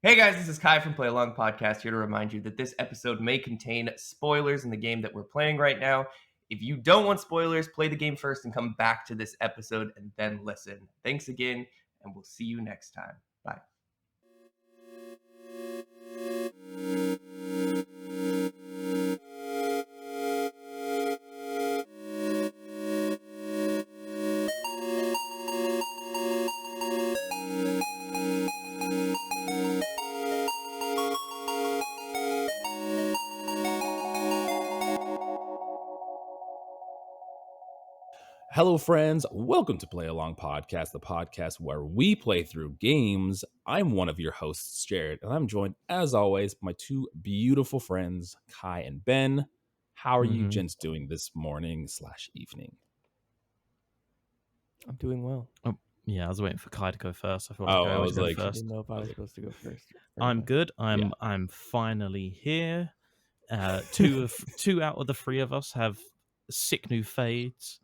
Hey guys, this is Kai from Play Along Podcast here to remind you that this episode may contain spoilers in the game that we're playing right now. If you don't want spoilers, play the game first and come back to this episode and then listen. Thanks again, and we'll see you next time. Bye. Hello, friends. Welcome to Play Along Podcast, the podcast where we play through games. I'm one of your hosts, Jared, and I'm joined, as always, by my two beautiful friends, Kai and Ben. How are you gents doing this morning/evening? I'm doing well. Yeah, I was waiting for Kai to go first. I thought I was go like, I first. didn't know if I was supposed to go first. I'm good. I'm finally here. Two out of the three of us have sick new fades.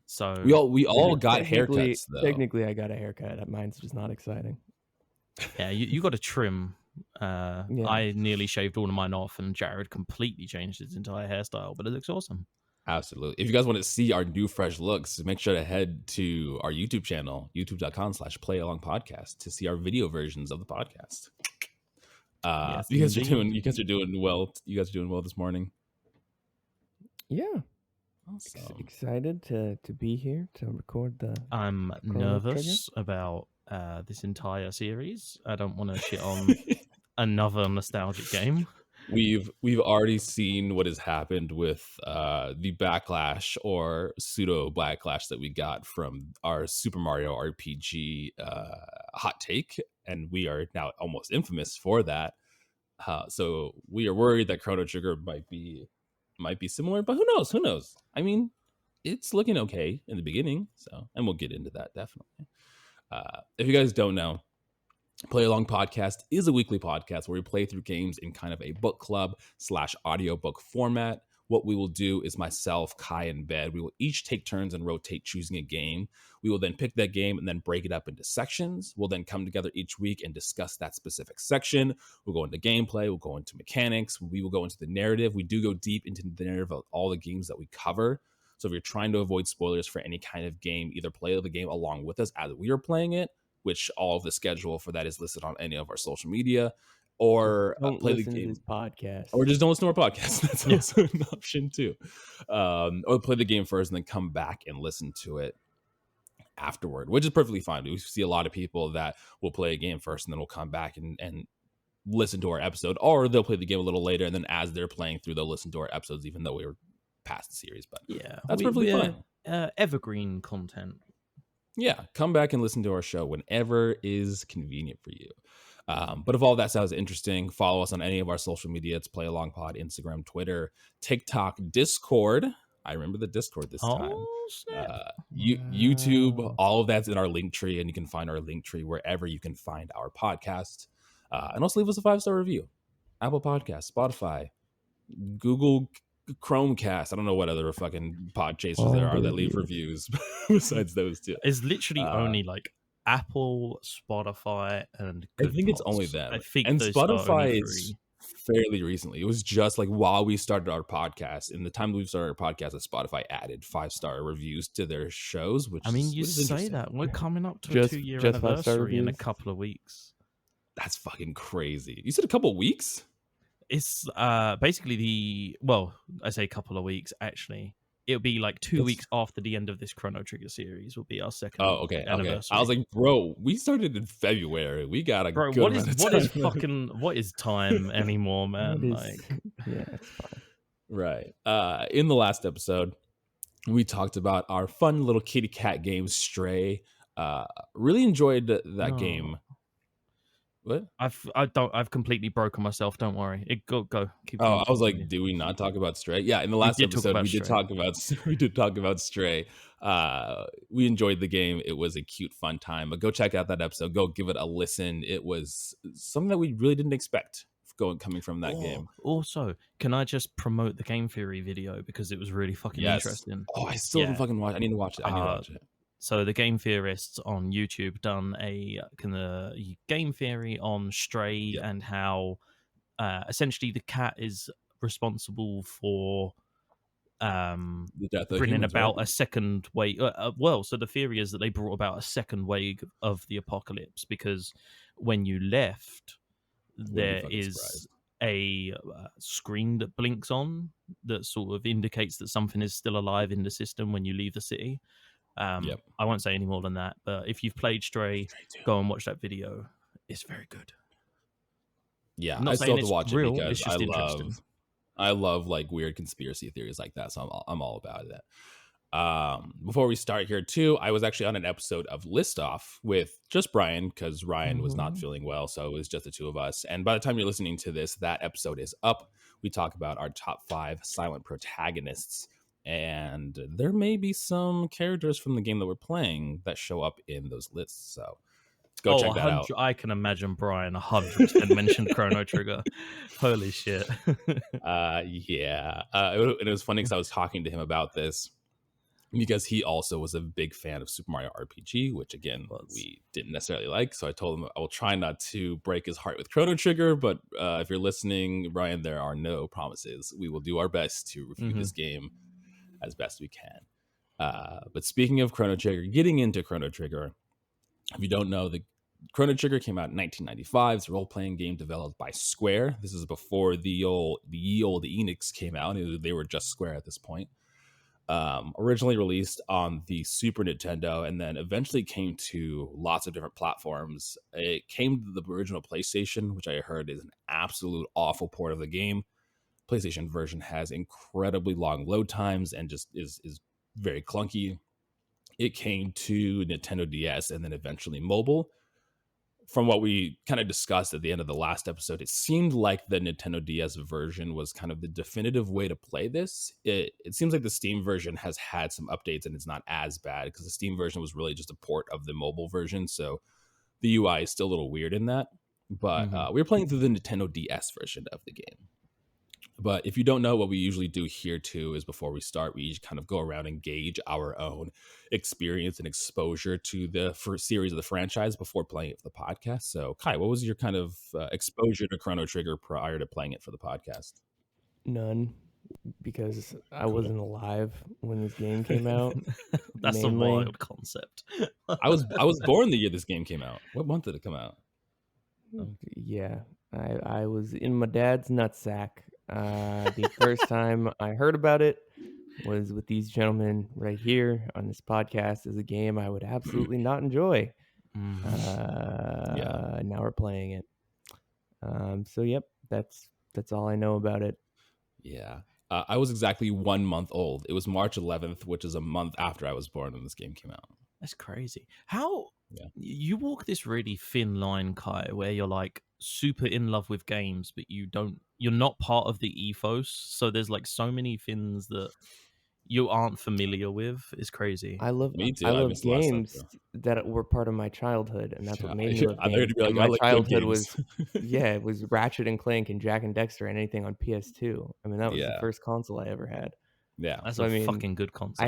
So we all got haircuts though. Technically, I got a haircut. Mine's just not exciting. Yeah, you got a trim. Yeah. I nearly shaved all of mine off, and Jared completely changed his entire hairstyle, but it looks awesome. Absolutely. If you guys want to see our new fresh looks, make sure to head to our YouTube channel, youtube.com/playalongpodcast, to see our video versions of the podcast. Yes, you guys indeed. are doing well. You guys are doing well this morning. Yeah. Awesome. Excited to be here to record the. I'm Chrono nervous about this entire series. I don't want to shit on another nostalgic game. We've already seen what has happened with the backlash or pseudo backlash that we got from our Super Mario RPG hot take, and we are now almost infamous for that. So we are worried that Chrono Trigger might be similar, but who knows? I mean, it's looking okay in the beginning, so, and we'll get into that definitely. If you guys don't know, Play Along Podcast is a weekly podcast where we play through games in kind of a book club / audiobook format. What we will do is myself, Kai, and Ben, we will each take turns and rotate choosing a game. We will then pick that game and then break it up into sections. We'll then come together each week and discuss that specific section. We'll go into gameplay. We'll go into mechanics. We will go into the narrative. We do go deep into the narrative of all the games that we cover. So if you're trying to avoid spoilers for any kind of game, either play the game along with us as we are playing it, which all of the schedule for that is listed on any of our social media, or play the game, to this podcast, or just don't listen to our podcast. That's also an option too. Or play the game first and then come back and listen to it afterward, which is perfectly fine. We see a lot of people that will play a game first and then will come back and listen to our episode, or they'll play the game a little later and then as they're playing through, they'll listen to our episodes, even though we were past the series. But yeah, that's perfectly fine. Evergreen content. Yeah, come back and listen to our show whenever is convenient for you. But if all that sounds interesting, follow us on any of our social media. It's Play Along Pod, Instagram, Twitter, TikTok, Discord. I remember the Discord this time. YouTube, all of that's in our link tree, and you can find our link tree wherever you can find our podcast. And also leave us a 5-star review. Apple Podcasts, Spotify, Google Chromecast. I don't know what other fucking pod chasers there are that leave reviews besides those two. It's literally only like Apple, Spotify, and I think it's only them. And Spotify is fairly recently. It was just like while we started our podcast, in the time that we've started our podcast, that Spotify added 5-star reviews to their shows. Which you say that we're coming up to a 2-year just anniversary in a couple of weeks. That's fucking crazy. You said a couple of weeks? It's basically I say a couple of weeks, actually. It'll be like 2 weeks after the end of this Chrono Trigger series will be our second anniversary. I was like, bro, we started in February. We got a good amount of time. What is time anymore, man? Yeah, it's fine. Right. In the last episode, we talked about our fun little kitty cat game, Stray. Really enjoyed that game. What? I've completely broken myself. Don't worry. Go. Keep going. I was like, did we not talk about Stray? Yeah, in the last episode, we did talk about Stray. We enjoyed the game. It was a cute, fun time. But go check out that episode. Go give it a listen. It was something that we really didn't expect coming from that game. Also, can I just promote the game theory video because it was really fucking interesting? Oh, I still haven't fucking watched it. I need to watch it. So the game theorists on YouTube done a kind of game theory on Stray and how essentially the cat is responsible for The death of bringing humans, about right? a second wave. So the theory is that they brought about a second wave of the apocalypse because when you left, Wouldn't be there fucking is surprised. a screen that blinks on that sort of indicates that something is still alive in the system when you leave the city. Yep. I won't say any more than that, but if you've played Stray, go and watch that video. It's very good. Yeah, I'm not I saying still have to it's watch real, it because it's just interesting. I love like weird conspiracy theories like that, so I'm all about it. Before we start here too, I was actually on an episode of List Off with just Brian because Ryan was not feeling well, so it was just the two of us. And by the time you're listening to this, that episode is up. We talk about our top 5 silent protagonists, and there may be some characters from the game that we're playing that show up in those lists. So go check that out. I can imagine Brian 100% mentioned Chrono Trigger. Holy shit. Yeah. It was funny because I was talking to him about this because he also was a big fan of Super Mario RPG, which again we didn't necessarily like. So I told him I will try not to break his heart with Chrono Trigger, but if you're listening, Brian, there are no promises. We will do our best to review this game as best we can. But speaking of Chrono Trigger, getting into Chrono Trigger, if you don't know, the Chrono Trigger came out in 1995. It's a role-playing game developed by Square. This is before the old Enix came out. They were just Square at this point. Originally released on the Super Nintendo and then eventually came to lots of different platforms. It came to the original PlayStation, which I heard is an absolute awful port of the game. PlayStation version has incredibly long load times and just is very clunky. It came to Nintendo DS and then eventually mobile. From what we kind of discussed at the end of the last episode, it seemed like the Nintendo DS version was kind of the definitive way to play this. It seems like the Steam version has had some updates and it's not as bad because the Steam version was really just a port of the mobile version. So the UI is still a little weird in that. But we were playing through the Nintendo DS version of the game. But if you don't know, what we usually do here too is before we start, we each kind of go around and gauge our own experience and exposure to the first series of the franchise before playing it for the podcast. So, Kai, what was your kind of exposure to Chrono Trigger prior to playing it for the podcast? None, because I wasn't alive when this game came out. That's a wild concept. I was born the year this game came out. What month did it come out? Yeah, I was in my dad's nutsack. The first time I heard about it was with these gentlemen right here on this podcast. Is a game I would absolutely not enjoy. Now we're playing it. So yep, that's all I know about it. Yeah. I was exactly 1 month old. It was March 11th, which is a month after I was born when this game came out. That's crazy. How you walk this really thin line, Kai, where you're like super in love with games, but you're not part of the ethos. So there's like so many things that you aren't familiar with. It's crazy. I love games that were part of my childhood, and that's what made me love games. My childhood was it was Ratchet and Clank and Jack and Dexter and anything on PS2. I mean, that was the first console I ever had. Yeah, that's fucking good console.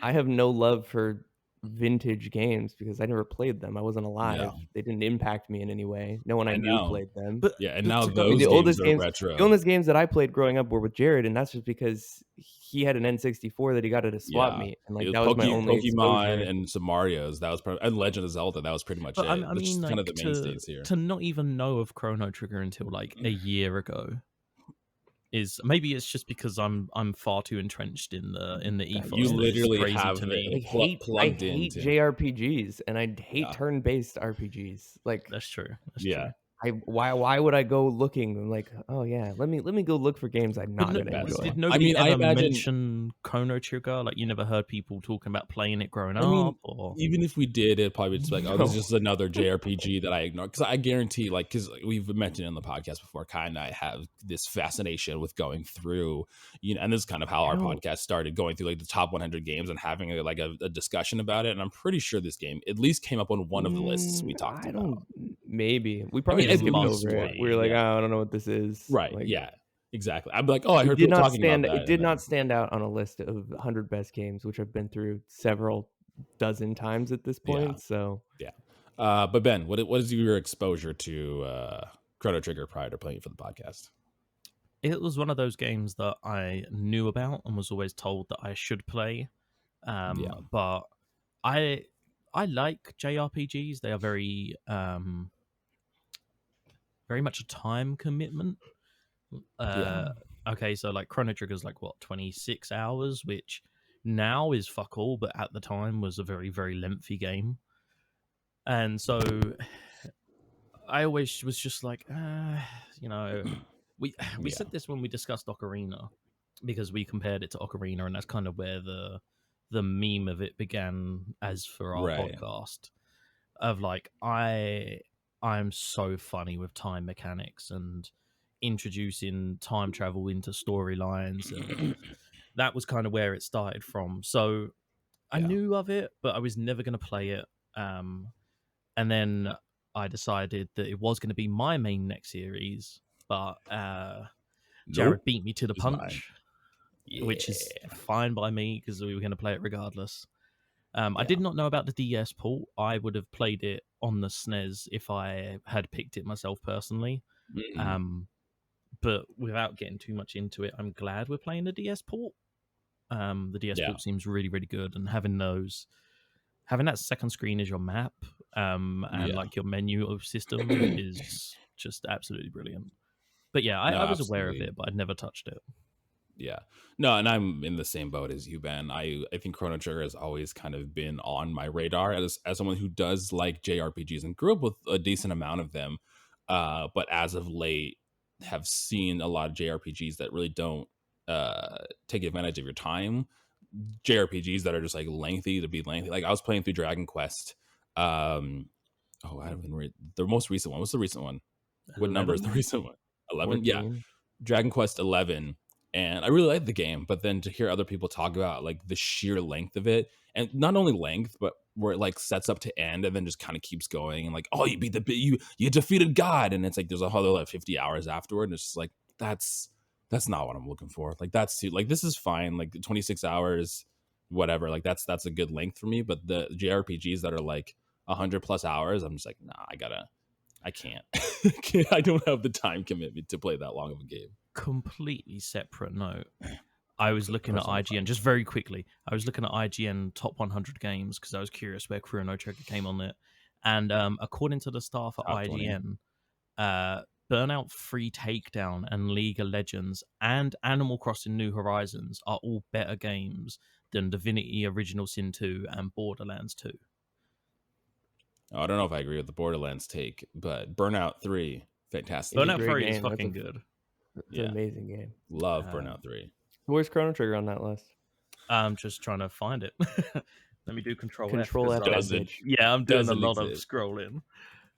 I have no love for vintage games because I never played them. I wasn't alive. Yeah. They didn't impact me in any way. No one I knew played them. But and now those oldest games are retro. The oldest games that I played growing up were with Jared, and that's just because he had an N64 that he got at a swap meet, and like that was my only Pokemon exposure. and some Marios. That was and Legend of Zelda. That was pretty much it. I mean, like, kind of the mainstays here. To not even know of Chrono Trigger until like a year ago is maybe it's just because I'm far too entrenched in the ethos. You literally have I hate JRPGs and I hate turn-based RPGs. Like that's true. True. Why would I go looking? I'm like, oh yeah, let me go look for games I'm not gonna enjoy. Did nobody ever mention Chrono Trigger? Like you never heard people talking about playing it growing up? Or even if we did, it probably just like, oh, this is just another JRPG that I ignore. Because I guarantee, like, because we've mentioned in the podcast before, Kai and I have this fascination with going through, and this is kind of how our podcast started, going through like the top 100 games and having a discussion about it. And I'm pretty sure this game at least came up on one of the lists we talked about. Maybe we probably skipped over it. We were like, oh, I don't know what this is. Right. Like, yeah. Exactly. I'd be like, oh, I heard people talking about that. It did not stand out on a list of 100 best games, which I've been through several dozen times at this point. So yeah. But Ben, what is your exposure to Chrono Trigger prior to playing for the podcast? It was one of those games that I knew about and was always told that I should play. But I like JRPGs. They are very very much a time commitment. Okay, so like Chrono Trigger's like what, 26 hours, which now is fuck all, but at the time was a very, very lengthy game. And so I always was just like, we said this when we discussed Ocarina, because we compared it to Ocarina, and that's kind of where the meme of it began as for our podcast of like, I'm so funny with time mechanics and introducing time travel into storylines, and that was kind of where it started from. So I knew of it, but I was never going to play it. And then I decided that it was going to be my main next series, but Jared beat me to the punch, which is fine by me because we were going to play it regardless. I did not know about the DS port. I would have played it on the SNES if I had picked it myself personally. But without getting too much into it, I'm glad we're playing the DS port. The DS port seems really, really good, and having that second screen as your map and like your menu system is just absolutely brilliant. But yeah, I was aware of it, but I'd never touched it. Yeah. No, and I'm in the same boat as you, Ben. I think Chrono Trigger has always kind of been on my radar as someone who does like JRPGs and grew up with a decent amount of them. But as of late, have seen a lot of JRPGs that really don't take advantage of your time. JRPGs that are just like lengthy to be lengthy. Like I was playing through Dragon Quest. I don't even read the most recent one. What's the recent one? 11? What number is the recent one? 11? 14. Yeah. Dragon Quest 11. And I really liked the game, but then to hear other people talk about like the sheer length of it, and not only length, but where it like sets up to end and then just kind of keeps going, and like, oh, you beat you defeated God, and it's like there's a whole like 50 hours afterward, and it's just like that's not what I'm looking for. Like that's too, like this is fine, like 26 hours, whatever, like that's a good length for me. But the JRPGs that are like 100+ hours, I'm just like, nah, I can't. I don't have the time commitment to play that long of a game. Completely separate note. I was looking at IGN just very quickly. I was looking at IGN top 100 games because I was curious where Chrono Trigger came on it. And according to the staff at IGN, Burnout 3 Takedown and League of Legends and Animal Crossing New Horizons are all better games than Divinity Original Sin 2 and Borderlands 2. I don't know if I agree with the Borderlands take, but Burnout 3, fantastic. Burnout 3 is fucking good. It's an amazing game. Love Burnout 3. Where's Chrono Trigger on that list? I'm just trying to find it. Let me do Control F. Yeah, I'm doing a lot of scrolling.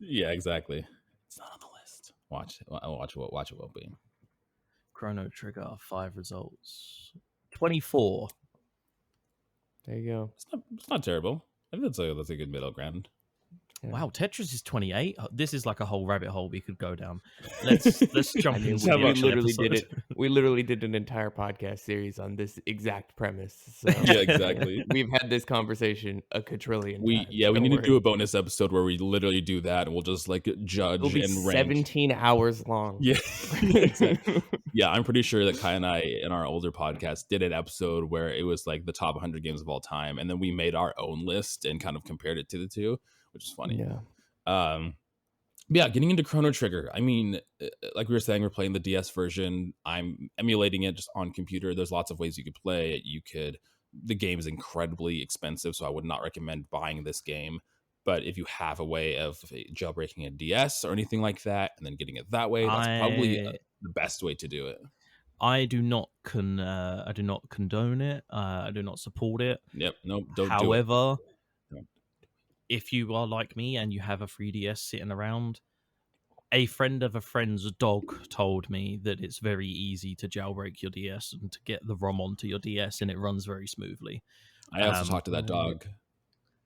Yeah, exactly. It's not on the list. Watch it won't be. Chrono Trigger 5 results. 24. There you go. It's not terrible. I think that's a good middle ground. Yeah. Wow, Tetris is 28. This is like a whole rabbit hole we could go down. Let's jump into it. We literally did an entire podcast series on this exact premise. So. Yeah, exactly. We've had this conversation a quadrillion times. We need to do a bonus episode where we literally do that, and we'll just like judge and rank. 17 hours long. Yeah, exactly. Yeah, I'm pretty sure that Kai and I in our older podcast did an episode where it was like the top 100 games of all time, and then we made our own list and kind of compared it to the two, which is funny. Yeah. Getting into Chrono Trigger. I mean, like we were saying, we're playing the DS version. I'm emulating it just on computer. There's lots of ways you could play it. The game is incredibly expensive, so I would not recommend buying this game. But if you have a way of jailbreaking a DS or anything like that, and then getting it that way, that's probably the best way to do it. I do not condone it. I do not support it. Yep. No. Don't. However, if you are like me and you have a 3DS sitting around, a friend of a friend's dog told me that it's very easy to jailbreak your DS and to get the ROM onto your DS, and it runs very smoothly. I also talked to that dog.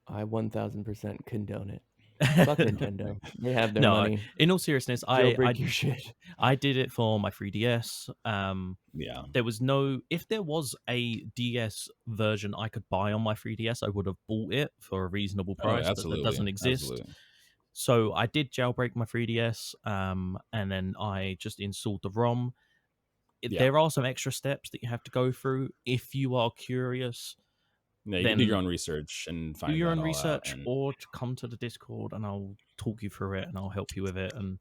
I 1000% condone it. Fuck Nintendo. They have their No, money. in all seriousness, Jailbreak your shit. I did it for my 3DS. Yeah. There was no, if there was a DS version I could buy on my 3DS, I would have bought it for a reasonable Oh, price, but absolutely. that doesn't exist. Absolutely. So I did jailbreak my 3DS, and then I just installed the ROM. Yeah. There are some extra steps that you have to go through if you are curious. Yeah, you then can do your own research and find do your that own all research, out. And or to come to the Discord and I'll talk you through it and I'll help you with it, and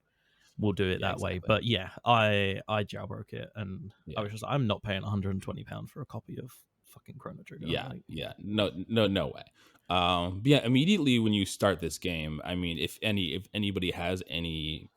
we'll do it Yeah, that way. exactly. But yeah, I jailbroke it, and Yeah. I was just, I'm not paying £120 for a copy of fucking Chrono Trigger. Yeah, Like, yeah, no way. But yeah, immediately when you start this game, I mean, if anybody has any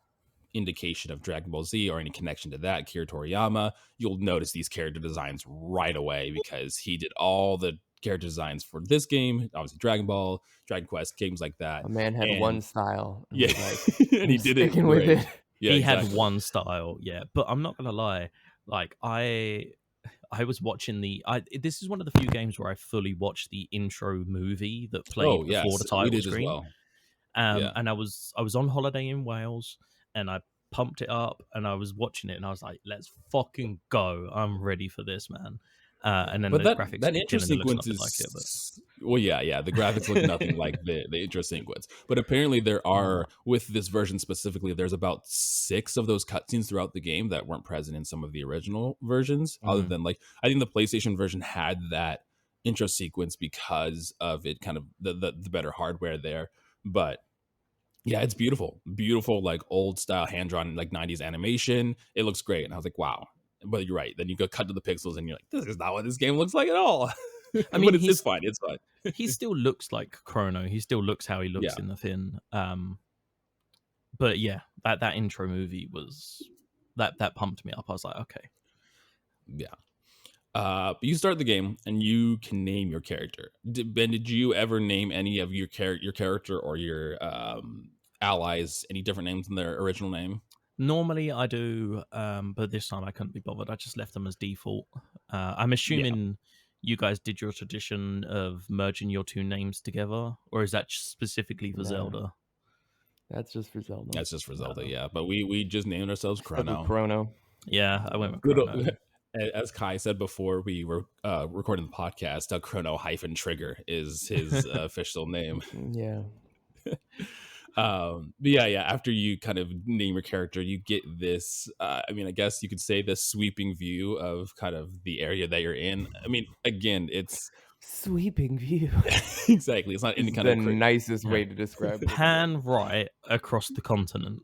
indication of Dragon Ball Z or any connection to that, Akira Toriyama, you'll notice these character designs right away because he did all the character designs for this game, obviously Dragon Ball, Dragon Quest, games like that. A man had And one style. And yeah, was like, and he did it sticking with great. it. Yeah, he exactly. had one style, yeah. But I'm not gonna lie, like I was watching this is one of the few games where I fully watched the intro movie that played Oh before yes, the we title did screen. as well. Yeah. And I was on holiday in Wales, and I pumped it up, and I was watching it, and I was like, "Let's fucking go! I'm ready for this, man." And then But the that graphics intro generally looks sequence nothing is like it, but well, yeah. The graphics look nothing like the intro sequence. But apparently, there are with this version specifically, there's about 6 of those cutscenes throughout the game that weren't present in some of the original versions. Other than like, I think the PlayStation version had that intro sequence because of it, kind of the better hardware there. But yeah, it's beautiful, like old style hand drawn like 90s animation. It looks great, and I was like, wow. But you're right. Then you go cut to the pixels, and you're like, this is not what this game looks like at all. I mean, but it's fine. It's fine. he still looks like Chrono. He still looks how he looks Yeah. in the thing. But yeah, that intro movie was that pumped me up. I was like, okay. Yeah. But you start the game, and you can name your character. Ben, did you ever name any of your character or your allies any different names than their original name? Normally I do, but this time I couldn't be bothered. I just left them as default. I'm assuming you guys did your tradition of merging your 2 names together, or is that specifically for Zelda? That's just for Zelda. That's just for Zelda, yeah. But we just named ourselves Chrono. Chrono. Yeah, I went with Chrono. As Kai said before we were recording the podcast, Chrono -Trigger is his official name. Yeah. But yeah, after you kind of name your character, you get this I mean, I guess you could say this sweeping view of kind of the area that you're in. I mean, again, it's sweeping view. Exactly. It's not any kind of nicest way to describe it. Pan right across the continent.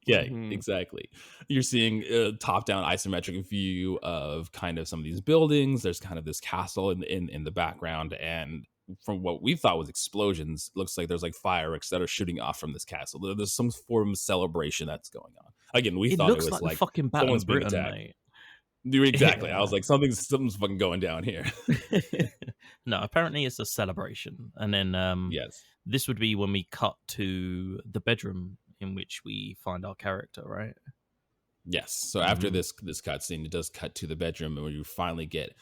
Yeah, exactly. You're seeing a top-down isometric view of kind of some of these buildings. There's kind of this castle in the background, and from what we thought was explosions, looks like there's like fireworks that are shooting off from this castle. There's some form of celebration that's going on. Again, we thought it was like the fucking Battle someone's of being Britain, attacked. mate. Exactly. I was like, something's fucking going down here. No, apparently it's a celebration, and then Yes, this would be when we cut to the bedroom in which we find our character, right? yes. So after this cutscene, it does cut to the bedroom where you finally get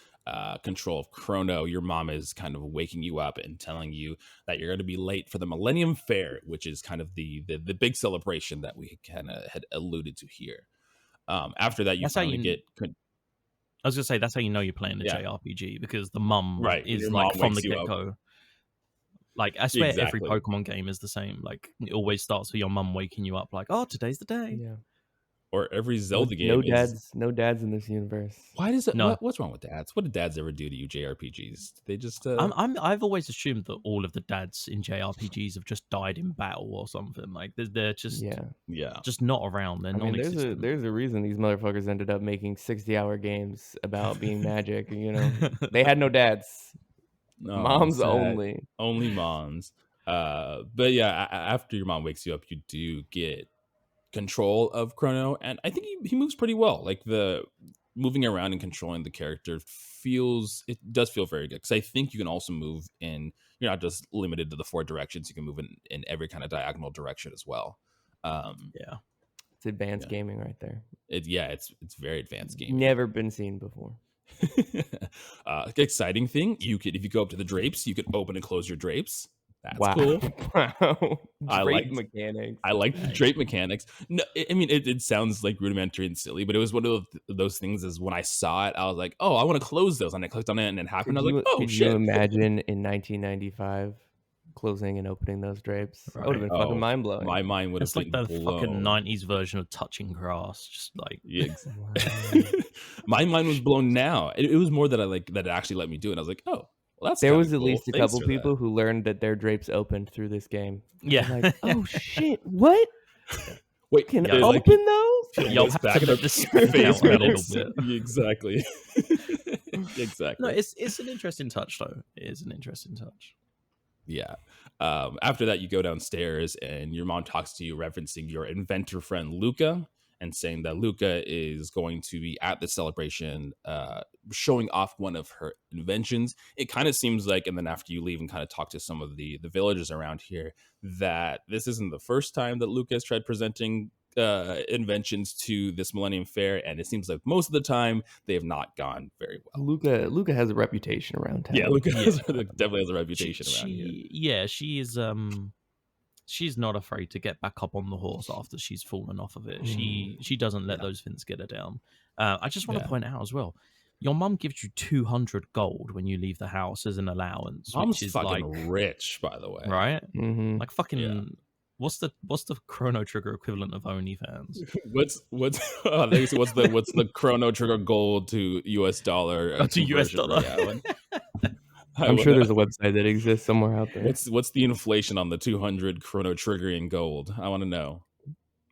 control of Chrono. Your mom is kind of waking you up and telling you that you're going to be late for the Millennium Fair, which is kind of the big celebration that we kind of had alluded to here. After that, you finally get. I was gonna say that's how you know you're playing the JRPG, because the mum is your like mom from the wakes you up. get-go. Like, I swear every Exactly. Pokemon game is the same. Like, it always starts with your mum waking you up like, oh, today's the day. Yeah. Or every Zelda game. No dads in this universe. Why does it? No. What's wrong with dads? What did dads ever do to you, JRPGs? They just. I've always assumed that all of the dads in JRPGs have just died in battle or something. Like, they're just just not around. They're non-existent. There's a reason these motherfuckers ended up making 60-hour games about being magic. You know, they had no dads. No, moms sad. only moms. But yeah, after your mom wakes you up, you do get control of Chrono, and I think he moves pretty well. Like, the moving around and controlling the character does feel very good, because I think you can also move in, you're not just limited to the 4 directions, you can move in every kind of diagonal direction as well. It's advanced gaming right there. It's very advanced gaming. Never been seen before. Exciting thing, if you go up to the drapes, you can open and close your drapes. That's Wow. cool. Wow. I Drape liked- mechanics. I like the drape mechanics. No, I mean, it sounds like rudimentary and silly, but it was one of those things is when I saw it, I was like, oh, I want to close those. And I clicked on it and it happened. I was like, oh, Could shit. you imagine in 1995 closing and opening those drapes? That would have been fucking mind blowing. My mind would have It's like been the blown. fucking 90s version of touching grass. Just like, Yeah, my mind was blown now. It was more that that it actually let me do it. I was like, oh, well, that's There was kinda at cool. least a Thanks couple for that. people who learned that their drapes opened through this game. yeah. Like, oh shit, what? Wait, Can they, open like, those? You'll voice have back to in let the the screen face count a minutes. little bit. Exactly. Exactly. No, it's an interesting touch though. It is an interesting touch. Yeah. After that, you go downstairs and your mom talks to you, referencing your inventor friend Luca, and saying that Luca is going to be at the celebration, showing off one of her inventions. It kind of seems like, and then after you leave and kind of talk to some of the villagers around here, that this isn't the first time that Luca has tried presenting inventions to this Millennium Fair, and it seems like most of the time they have not gone very well. Luca has a reputation around town. Yeah, Luca definitely has a reputation around here. Yeah, she is. She's not afraid to get back up on the horse after she's fallen off of it. She doesn't let those things get her down. I just want to point out as well, your mum gives you 200 gold when you leave the house as an allowance. Mom's which is fucking like rich, by the way. right, Mm-hmm. like fucking. What's the Chrono Trigger equivalent of OnlyFans? What's the Chrono Trigger gold to US dollar? To US dollar. I'm sure there's a website that exists somewhere out there. What's the inflation on the 200 Chrono Trigger in gold? I want to know.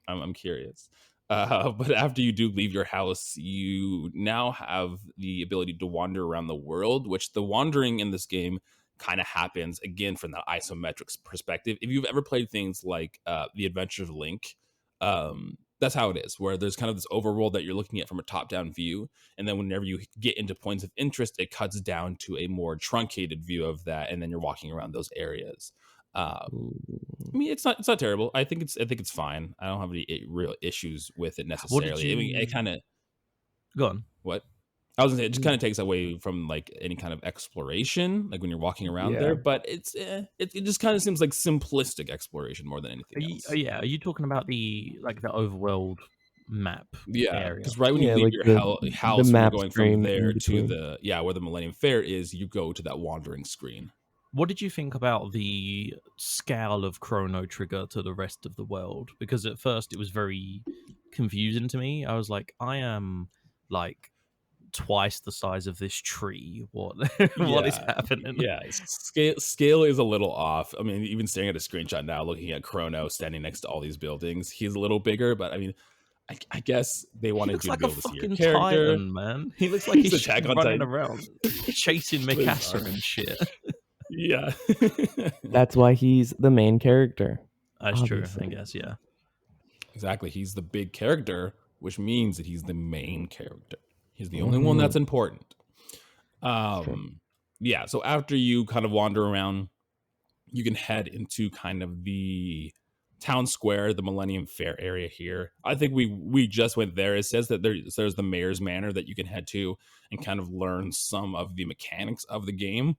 I'm curious. But after you do leave your house, you now have the ability to wander around the world, which the wandering in this game kind of happens again from the isometrics perspective. If you've ever played things like The Adventures of Link, that's how it is, where there's kind of this overworld that you're looking at from a top-down view, and then whenever you get into points of interest, it cuts down to a more truncated view of that, and then you're walking around those areas. I mean, it's not terrible. I think it's fine. I don't have any real issues with it necessarily. I mean, it kind of go on. What? I was gonna say, it just kind of takes away from like any kind of exploration, like when you're walking around there. But it just kind of seems like simplistic exploration more than anything else. Are you talking about the overworld map? Yeah, because right when you leave like your house, the when you're map going screen from there in to between. where the Millennium Fair is, you go to that wandering screen. What did you think about the scale of Chrono Trigger to the rest of the world? Because at first it was very confusing to me. I was like, I am like twice the size of this tree. What is happening? Yeah, scale is a little off. I mean, even staring at a screenshot now, looking at Chrono standing next to all these buildings, he's a little bigger. But I mean, I guess they wanted you to be able to see your character. Titan, man. He looks like he's Attack on running Titan. around chasing Mikasa and shit. Yeah. That's why he's the main character. That's Obviously. true, I guess, yeah. Exactly. He's the big character, which means that he's the main character. He's the only one that's important. Yeah, so after you kind of wander around, you can head into kind of the town square, the Millennium Fair area here. I think we just went there. It says that there's the Mayor's Manor that you can head to and kind of learn some of the mechanics of the game.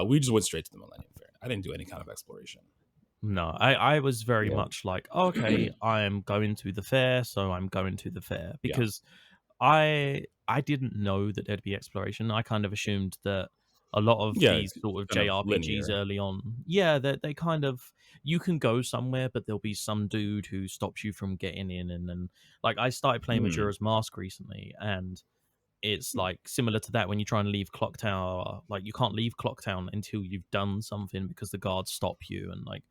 We just went straight to the Millennium Fair. I didn't do any kind of exploration. No, I was very much like, okay, I'm going to the fair, so I'm going to the fair. Because I didn't know that there'd be exploration. I kind of assumed that a lot of these sort of JRPGs early on, they kind of, you can go somewhere, but there'll be some dude who stops you from getting in. And then, like, I started playing Majora's Mask recently, and it's like similar to that when you try and leave Clock Tower. Like, you can't leave Clock Town until you've done something because the guards stop you. And like,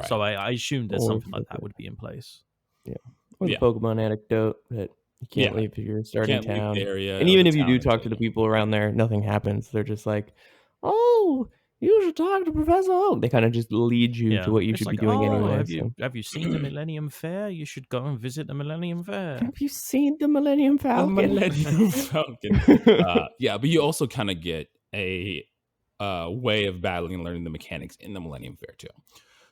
so I assumed that something like that would be in place. Yeah. Or the Pokemon anecdote that you can't leave if you're starting town. And even if you do talk to the people around there, nothing happens. They're just like, oh, you should talk to Professor Oak. They kind of just lead you to what you should be doing anyway. Have you seen the Millennium Fair? You should go and visit the Millennium Fair. Have you seen the Millennium Falcon? The Millennium Falcon. But you also kind of get a way of battling and learning the mechanics in the Millennium Fair too.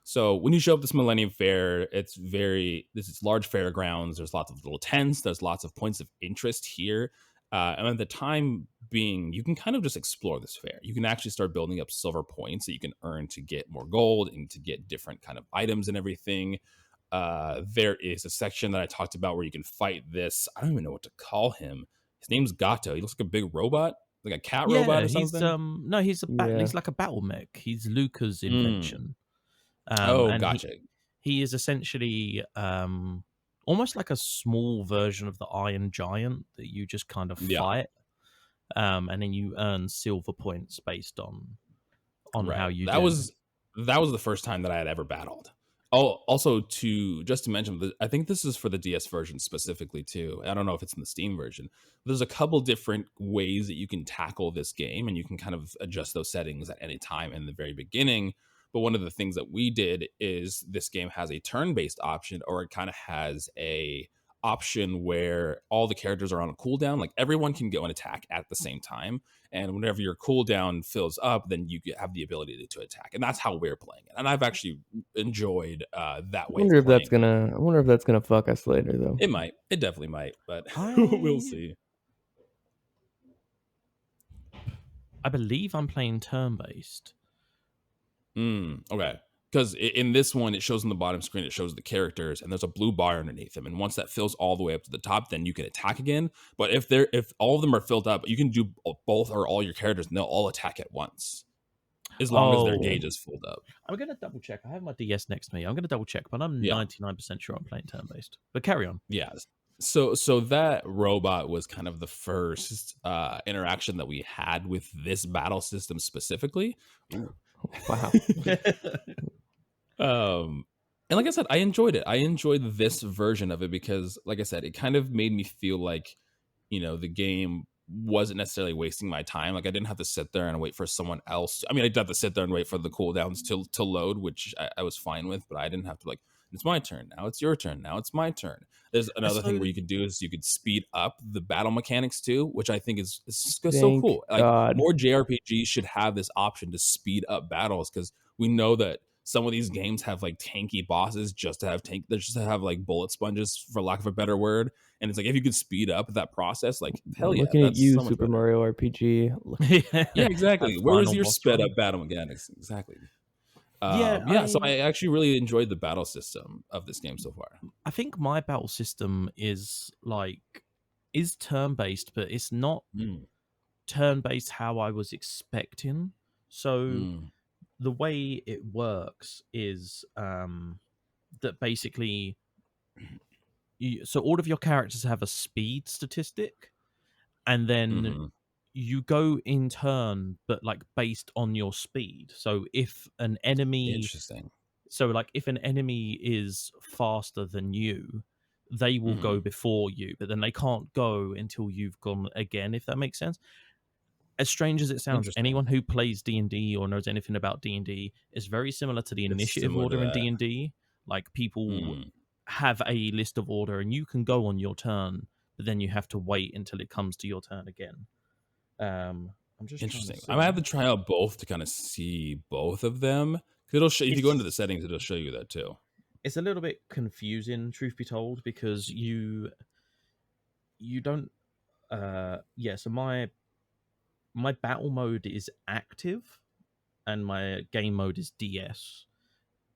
So when you show up this Millennium Fair, this is large fairgrounds. There's lots of little tents. There's lots of points of interest here. And at the time being, you can kind of just explore this fair. You can actually start building up silver points that you can earn to get more gold and to get different kind of items and everything. There is a section that I talked about where you can fight this. I don't even know what to call him. His name's Gato. He looks like a big robot, like a cat robot or something. He's he's like a battle mech. He's Luca's invention. And Gotcha. He is essentially almost like a small version of the Iron Giant that you just kind of fight, and then you earn silver points based on how you. That was the first time that I had ever battled. Oh, also to mention, I think this is for the DS version specifically too. I don't know if it's in the Steam version. There's a couple different ways that you can tackle this game, and you can kind of adjust those settings at any time in the very beginning. But one of the things that we did is this game has a turn-based option, or it kind of has a option where all the characters are on a cooldown. Like everyone can go and attack at the same time, and whenever your cooldown fills up, then you have the ability to attack, and that's how we're playing it. And I've actually enjoyed that way. I wonder if that's gonna fuck us later, though. It might. It definitely might, but we'll see. I believe I'm playing turn-based. Okay. Because in this one, it shows on the bottom screen, it shows the characters, and there's a blue bar underneath them. And once that fills all the way up to the top, then you can attack again. But if all of them are filled up, you can do both or all your characters, and they'll all attack at once, as long as their gauge is filled up. I'm gonna double check. I have my DS next to me. I'm gonna double check, but I'm 99% sure I'm playing turn based. But carry on. Yeah. So that robot was kind of the first interaction that we had with this battle system specifically. Ooh. Wow. And like I said, I enjoyed it. I enjoyed this version of it because, like I said, it kind of made me feel like, the game wasn't necessarily wasting my time. Like I didn't have to sit there and wait for someone else. I mean, I did have to sit there and wait for the cooldowns to load, which I was fine with, but I didn't have to it's my turn. Now it's your turn. Now it's my turn. There's another thing where you could do is you could speed up the battle mechanics too, which I think is so cool. Like more JRPGs should have this option to speed up battles, because we know that some of these games have like tanky bosses just to have like bullet sponges, for lack of a better word. And it's like, if you could speed up that process, like hell yeah. Looking at you, so Super Mario RPG. Yeah, exactly. Where is your sped up battle mechanics? Exactly. So I actually really enjoyed the battle system of this game so far. I think my battle system is turn-based, but it's not turn-based how I was expecting. So the way it works is that basically, so all of your characters have a speed statistic, and then you go in turn, but like based on your speed. So if an enemy, if an enemy is faster than you, they will go before you, but then they can't go until you've gone again, if that makes sense. As strange as it sounds, anyone who plays D&D or knows anything about D&D is very similar to the initiative order in D&D. Like people have a list of order, and you can go on your turn, but then you have to wait until it comes to your turn again. I'm just interesting. I might have to try out both to kind of see both of them. It'll show, if you go into the settings, it'll show you that too. It's a little bit confusing, truth be told, because you don't. So my battle mode is active, and my game mode is DS.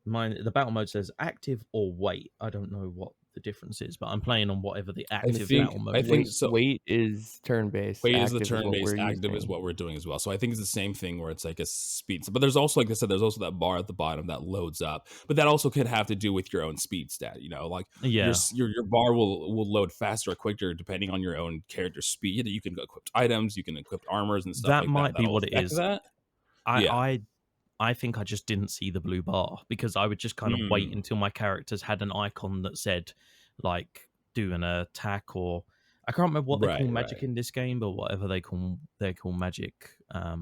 The battle mode says active or wait. I don't know what the difference is, but I'm playing on whatever the active battle mode is. I think so. Wait is turn-based. Wait is the turn-based. Active is what we're doing as well. So I think it's the same thing where it's like a speed. But there's also, like I said, there's also that bar at the bottom that loads up. But that also could have to do with your own speed stat. Your bar will load faster or quicker depending on your own character speed. You can equip items, you can equip armors and stuff. That might be what it is. I think I just didn't see the blue bar, because I would just kind of wait until my characters had an icon that said, like, do an attack, or I can't remember what they call magic in this game, but whatever they call magic. I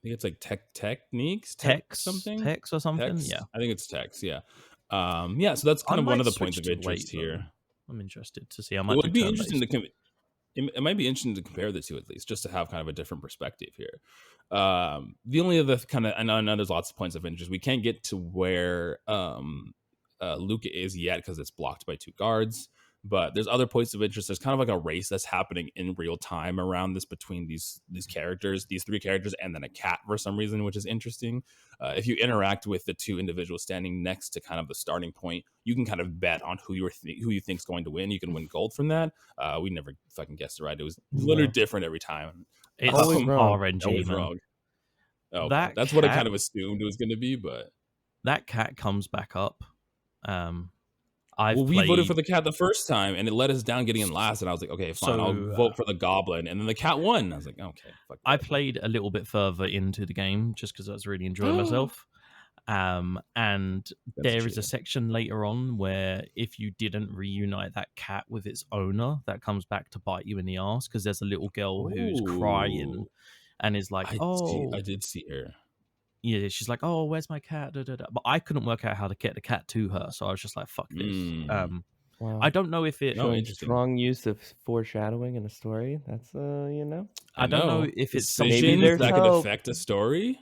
think it's like techniques, tex or something. Tex? Yeah, I think it's text. Yeah, So that's kind of one of the points of interest here. I'm interested to see. It would be interesting it might be interesting to compare the two, at least, just to have kind of a different perspective here. The only other kind of, I know there's lots of points of interest. We can't get to where Luca is yet because it's blocked by two guards. But there's other points of interest. There's kind of like a race that's happening in real time around this between these characters, these three characters, and then a cat for some reason, which is interesting. If you interact with the two individuals standing next to kind of the starting point, you can kind of bet on who you think's going to win. You can win gold from that. We never fucking guessed it right. It was literally different every time. It's Always wrong. RNG, Always man. wrong. Okay. That That's what I cat- kind of assumed it was going to be, but That cat comes back up. We we voted for the cat the first time, and it let us down getting in last. And I was like, okay, fine, I'll So, vote for the goblin, and then the cat won. I was like, okay, fuck I that. played a little bit further into the game just because I was really enjoying myself. And there is a cheating. section later on where if you didn't reunite that cat with its owner, that comes back to bite you in the ass because there's a little girl who's crying Ooh. and is like, I did see her. yeah, she's like, oh, where's my cat? Da, da, da. But I couldn't work out how to get the cat to her, so I was just like, fuck this. Wow. I don't know if it. No, Showing interesting. strong use of foreshadowing in a story. That's you know. I don't know if it's something Maybe decisions there's that could hope. affect a story.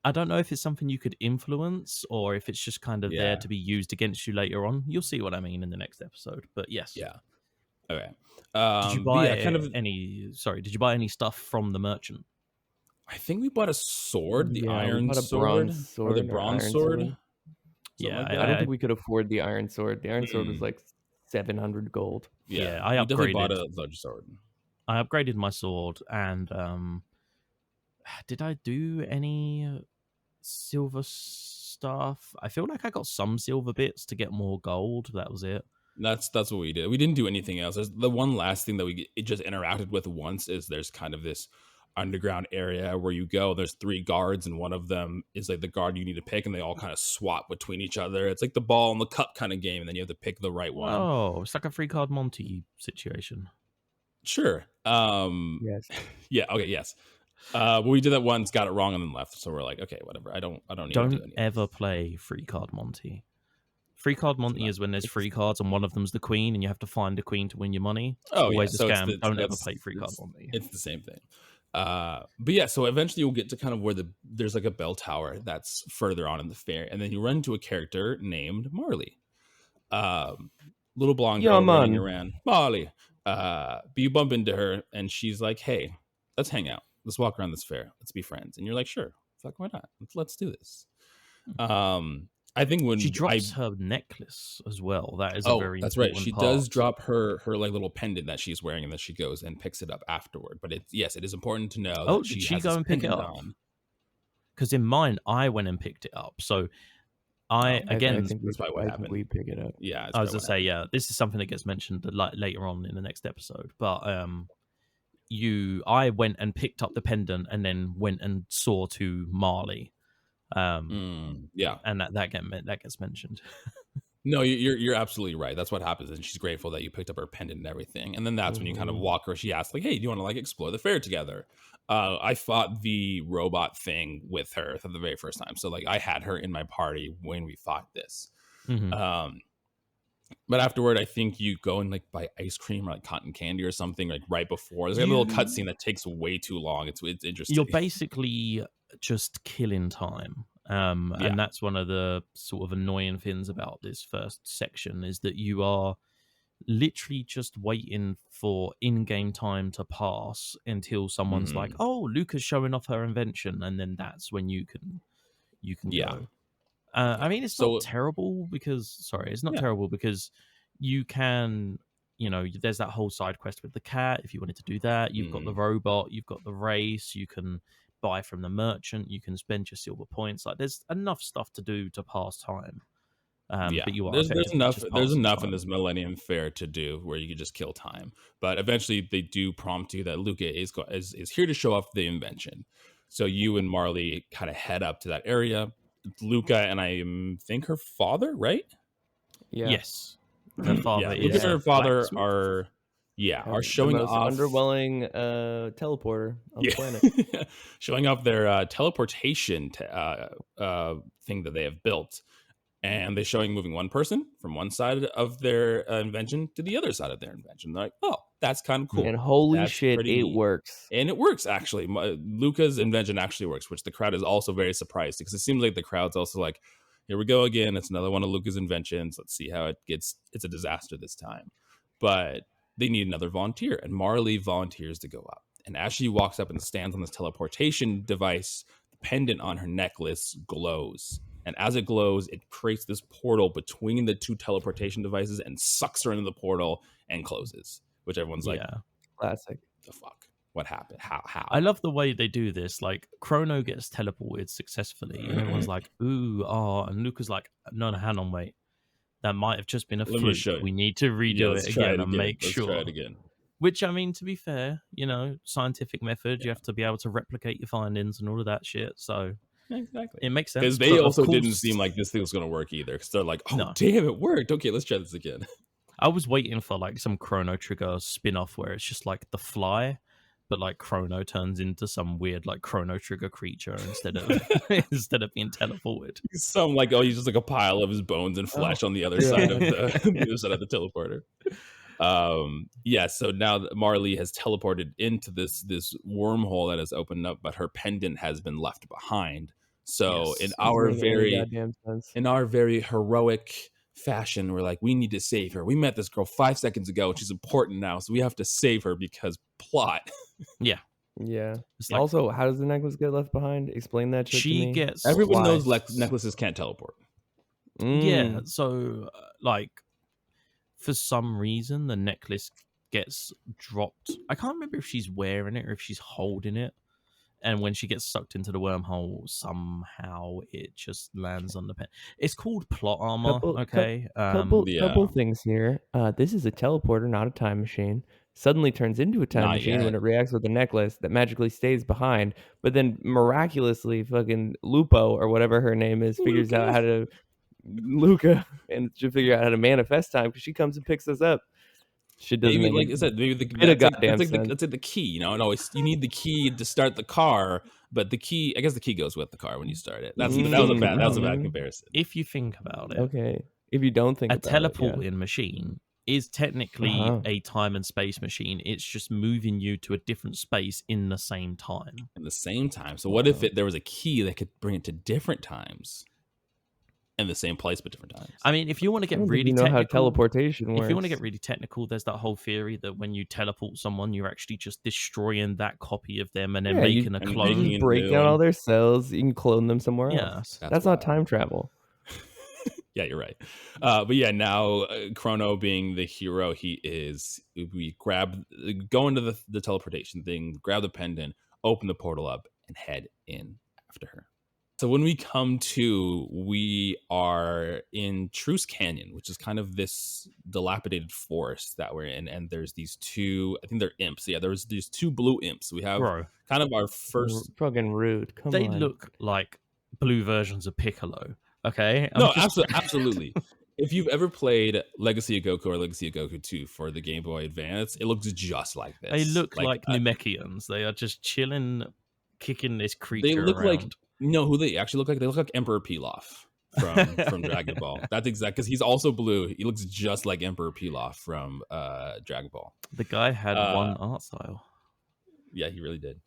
I don't know if it's something you could influence or if it's just kind of there Yeah. to be used against you later on. You'll see what I mean in the next episode. But yes. Yeah. Okay. Did you but buy yeah, kind of. Did you buy any stuff from the merchant? I think we bought a sword, the Yeah, we iron bought a sword, bronze or sword the or bronze iron sword. sword. Yeah, like I that. don't think we could afford the iron sword. The iron sword was like 700 gold. Yeah, I we definitely bought upgraded. a large sword. I upgraded my sword and did I do any silver stuff? I feel like I got some silver bits to get more gold. That was it. That's what we did. We didn't do anything else. There's the one last thing that it just interacted with once is there's kind of this underground area where you go. There's 3 guards, and one of them is like the guard you need to pick, and they all kind of swap between each other. It's like the ball and the cup kind of game, and then you have to pick the right one. Oh, it's like a 3-card Monty situation. Sure. Yes. Yeah. Okay. Yes. But we did that once, got it wrong, and then left. So we're like, okay, whatever. I don't need to do Don't any of ever this. play 3-card Monty. 3-card Monty is when there's 3 cards and one of them's the queen, and you have to find the queen to win your money. It's always a scam. Don't ever play 3-card Monty. It's the same thing. But yeah, so eventually you'll get to kind of where there's like a bell tower that's further on in the fair, and then you run into a character named Marley, little blonde girl running around. Marley. But you bump into her, and she's like, "Hey, let's hang out. Let's walk around this fair. Let's be friends." And you're like, "Sure, fuck, why not? Let's do this." I think when she drops her necklace as well. That is that's right. She part. does drop her like little pendant that she's wearing, and then she goes and picks it up afterward. But it is important to know. Oh, that did she has go this and pick it pendant up? on. Because in mine, I went and picked it up. So I I again, think that's probably what happened. we pick it up. Yeah, I was gonna say, yeah, this is something that gets mentioned later on in the next episode. But I went and picked up the pendant and then went and saw to Marley. Yeah, and that gets mentioned. No, you're absolutely right. That's what happens, and she's grateful that you picked up her pendant and everything. And then that's when you kind of walk her. She asks, like, "Hey, do you want to like explore the fair together?" I fought the robot thing with her for the very first time, so like I had her in my party when we fought this. Mm-hmm. But afterward, I think you go and like buy ice cream or like cotton candy or something like right before. There's a little cutscene that takes way too long. It's interesting. You're basically just killing time. And that's one of the sort of annoying things about this first section is that you are literally just waiting for in-game time to pass until someone's like, "Oh, Luca's showing off her invention," and then that's when you can go. I mean, it's not terrible because terrible because you can, there's that whole side quest with the cat. If you wanted to do that, you've got the robot, you've got the race, you can buy from the merchant, you can spend your silver points. Like there's enough stuff to do to pass time. But you are there's enough in this Millennium Fair to do where you can just kill time. But eventually they do prompt you that Luca is here to show off the invention. So you and Marley kind of head up to that area. Luca and I think her father, right? Yeah. Yes. Her father Luca and her father are showing the most off underwhelming teleporter on the planet. Showing off their teleportation thing that they have built. And they're showing moving one person from one side of their invention to the other side of their invention. They're like, "Oh, that's kind of cool." And holy that's shit, it works. And it works, actually. Luca's invention actually works, which the crowd is also very surprised because it seems like the crowd's also like, "Here we go again. It's another one of Luca's inventions. Let's see how it gets. It's a disaster this time." but they need another volunteer, and Marley volunteers to go up. And as she walks up and stands on this teleportation device, the pendant on her necklace glows. And as it glows, it creates this portal between the two teleportation devices and sucks her into the portal and closes. Which everyone's like, classic. The fuck? What happened? How? I love the way they do this. Like, Chrono gets teleported successfully, and everyone's like, ooh, and Luca's like, no, hang on, wait. That might have just been a fluke. We need to redo it again and make sure. Let's try it again. Which, I mean, to be fair, scientific method, you have to be able to replicate your findings and all of that shit. So exactly, it makes sense. Because they also didn't seem like this thing was going to work either. Because they're like, damn, it worked. Okay, let's try this again. I was waiting for like some Chrono Trigger spin-off where it's just like the Fly, but like Chrono turns into some weird like Chrono Trigger creature instead of being teleported. Some like he's just like a pile of his bones and flesh on the other side of the other side of the teleporter. So now Marley has teleported into this wormhole that has opened up, but her pendant has been left behind. So in our very heroic fashion, we're like, we need to save her. We met this girl 5 seconds ago and she's important now, so we have to save her because plot. Yeah. Like, also, how does the necklace get left behind? Explain that shit to me. Everyone knows necklaces can't teleport. Yeah, so like for some reason the necklace gets dropped. I can't remember if she's wearing it or if she's holding it. And when she gets sucked into the wormhole, somehow it just lands on the pen. It's called plot armor. Couple things here. This is a teleporter, not a time machine. Suddenly turns into a time machine when it reacts with the necklace that magically stays behind. But then miraculously, fucking Lupo or whatever her name is figures out how to figure out how to manifest time because she comes and picks us up. Shit doesn't maybe, like I said, maybe that's like the key. And always you need the key to start the car, but the key, I guess the key goes with the car when you start it. That was a bad comparison. If you think about it, okay. If you don't think a teleporting machine is technically a time and space machine. It's just moving you to a different space in the same time. So what if there was a key that could bring it to different times? In the same place but different times. I mean, if you want to get really technical, how teleportation works. If you want to get really technical, there's that whole theory that when you teleport someone, you're actually just destroying that copy of them and then making a clone. You break down all their cells, you can clone them somewhere else. That's not time travel. Yeah, you're right. But yeah, now Chrono being the hero we go into the teleportation thing, grab the pendant, open the portal up, and head in after her. So when we come to, we are in Truce Canyon, which is kind of this dilapidated forest that we're in. And there's these two, I think they're imps. Yeah, there's these two blue imps. We have kind of our first... Fucking rude. They look like blue versions of Piccolo, okay? Absolutely. If you've ever played Legacy of Goku or Legacy of Goku 2 for the Game Boy Advance, it looks just like this. They look like Namekians. They are just chilling, kicking this creature They look around. like... No, who they actually look like? They look like Emperor Pilaf from Dragon Ball. That's exact, because he's also blue. He looks just like Emperor Pilaf from Dragon Ball. The guy had one art style. Yeah, he really did.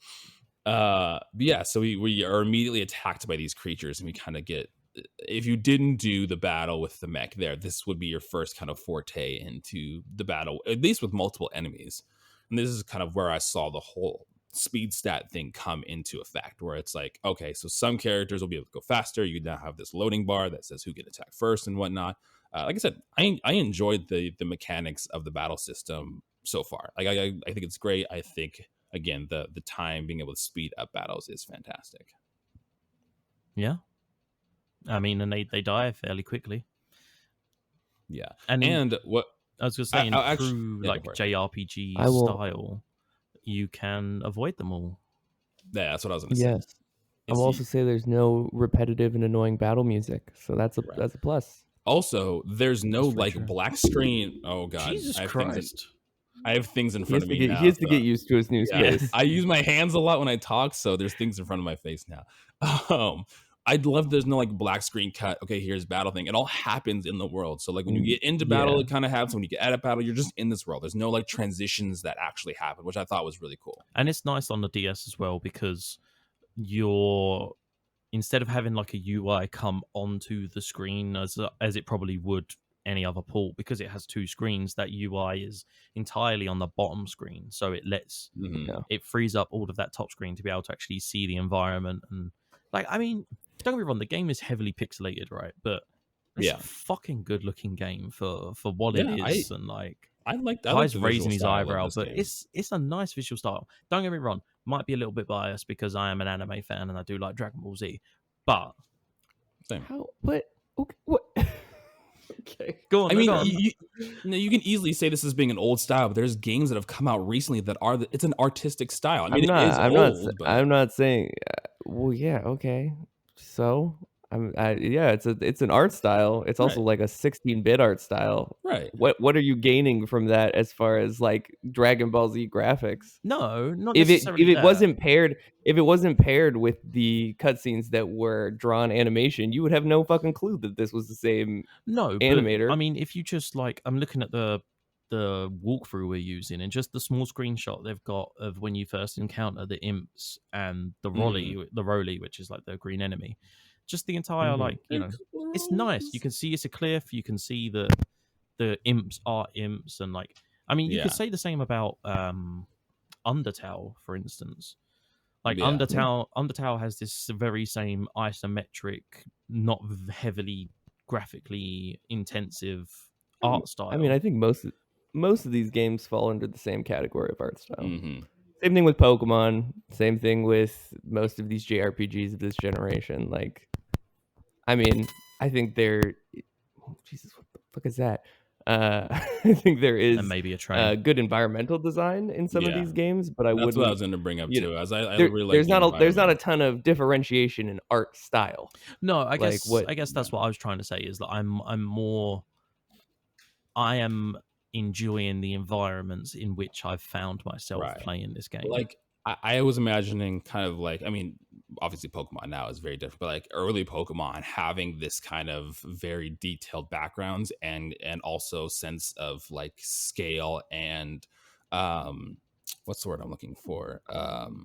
But yeah, so we are immediately attacked by these creatures, and we kind of get... If you didn't do the battle with the mech there, this would be your first kind of forte into the battle, at least with multiple enemies. And this is kind of where I saw the whole speed stat thing come into effect, where it's like, okay, so some characters will be able to go faster. You now have this loading bar that says who can attack first and whatnot. Like I said, I enjoyed the mechanics of the battle system so far. Like I think it's great. I think, again, the time being able to speed up battles is fantastic. Yeah, I mean, and they die fairly quickly. Yeah, and what I was just saying, through like JRPG style, you can avoid them all. Yeah, that's what I was going to say. Yes. I'll also say there's no repetitive and annoying battle music, so that's a plus. Also, there's no black screen. Oh god, Jesus Christ! I have things in front of me now. He has to get used to his new space. I use my hands a lot when I talk, so there's things in front of my face now. I'd love there's no black screen cut. Okay, here's battle thing. It all happens in the world. So when you get into battle, it kind of happens. When you get out of battle, you're just in this world. There's no transitions that actually happen, which I thought was really cool. And it's nice on the DS as well, because you're, instead of having a UI come onto the screen as it probably would any other port, because it has 2 screens. That UI is entirely on the bottom screen, so it lets it frees up all of that top screen to be able to actually see the environment. And like, I mean, don't get me wrong, the game is heavily pixelated, right? But it's a fucking good looking game for what it is. And like, I like Kai's the raising visual his style of eyebrow, this but game. it's a nice visual style. Don't get me wrong, might be a little bit biased because I am an anime fan and I do like Dragon Ball Z, but Same. How? What? Okay, what? Okay. Go on. I mean, go on. you can easily say this as being an old style, but there's games that have come out recently that are it's an artistic style. I mean, I'm not saying. Well, yeah, okay. So, yeah, it's an art style. It's also like a 16-bit art style. Right. What are you gaining from that as far as like Dragon Ball Z graphics? No, not if necessarily. it wasn't paired with the cutscenes that were drawn animation, you would have no fucking clue that this was the same animator. But, I mean, if you just like, I'm looking at the walkthrough we're using, and just the small screenshot they've got of when you first encounter the imps and the Roly, which is like the green enemy. Just the entire like, you know, it's nice. You can see it's a cliff. You can see that the imps are imps, and like, I mean, you could say the same about Undertale, for instance. Like Undertale has this very same isometric, not heavily graphically intensive art style. I mean, I think most of these games fall under the same category of art style. Same thing with Pokemon. Same thing with most of these JRPGs of this generation. Like, I mean, I think Jesus, what the fuck is that? I think there is maybe a train. Good environmental design in some of these games, but that's what I was going to bring up too. As I really like there's not a ton of differentiation in art style. No, I guess that's what I was trying to say, is that I am enjoying the environments in which I've found myself playing this game. Like, I was imagining kind of like, I mean, obviously Pokemon now is very different, but like early Pokemon having this kind of very detailed backgrounds and also sense of like scale and what's the word I'm looking for? Verticality.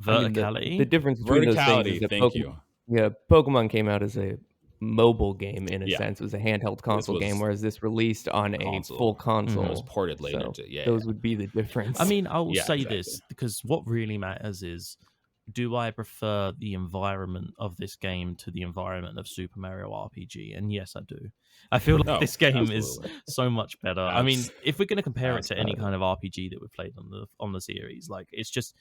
I mean, the difference between those things is that Pokemon came out as a mobile game in a sense. It was a handheld console game, whereas this released on a full console. It was ported later. Those would be the difference. I mean, I will say this, because what really matters is, do I prefer the environment of this game to the environment of Super Mario RPG? And yes, I do. I feel like this game is so much better. I mean, if we're going to compare it to any kind of RPG that we've played on the series, like, it's just,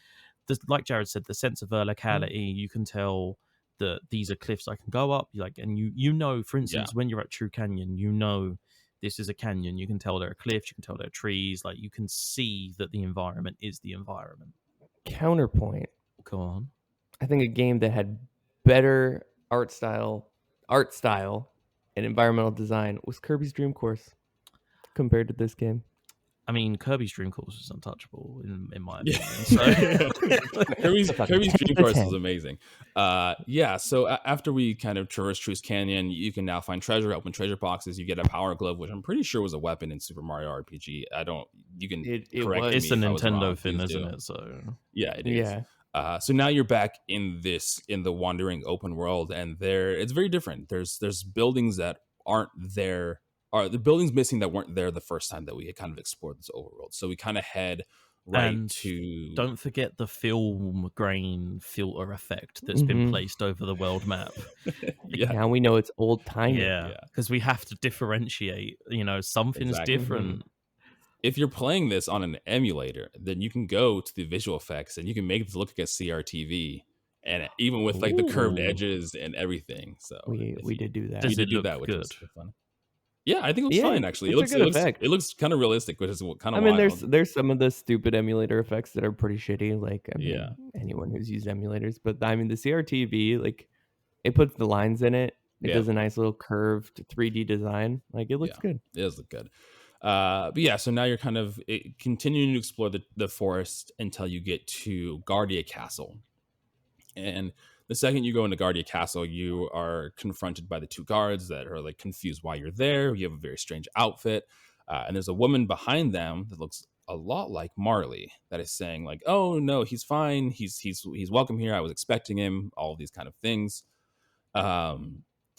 like Jared said, the sense of verticality. You can tell that these are cliffs I can go up, like, and you know, for instance, when you're at True Canyon, you know this is a canyon. You can tell there are cliffs, you can tell there are trees, like, you can see that the environment is the environment. Counterpoint. Go on. I think a game that had better art style, and environmental design was Kirby's Dream Course compared to this game. I mean, Kirby's Dream Course is untouchable in my opinion. So. Kirby's Dream Course is amazing. So after we kind of traverse Truce Canyon, you can now find treasure, open treasure boxes. You get a power glove, which I'm pretty sure was a weapon in Super Mario RPG. You can correct me. It's a Nintendo thing, isn't it? So yeah, it is. Yeah. So now you're back in the wandering open world, and it's very different. There's buildings that aren't there. Are the buildings missing that weren't there the first time that we had kind of explored this overworld? So we kind of head to. Don't forget the film grain filter effect that's been placed over the world map. Now we know it's old timey. Yeah, because we have to differentiate. You know, something's different. If you're playing this on an emulator, then you can go to the visual effects and you can make it look like a CRTV, and even with like the curved edges and everything. So we did do that. Does it look good? Which was fun. Yeah, I think it looks fine actually. It looks kind of realistic, which is kind of. I mean, there's some of the stupid emulator effects that are pretty shitty. Like, I mean, anyone who's used emulators, but I mean, the CRTV, like, it puts the lines in it. It does a nice little curved 3D design. Like, it looks good. It does look good. But yeah, so now you're kind of continuing to explore the forest until you get to Guardia Castle, and the second you go into Guardia Castle, you are confronted by the two guards that are like confused why you're there. You have a very strange outfit, and there's a woman behind them that looks a lot like Marley that is saying like, "Oh no, he's fine. He's welcome here. I was expecting him." All of these kind of things.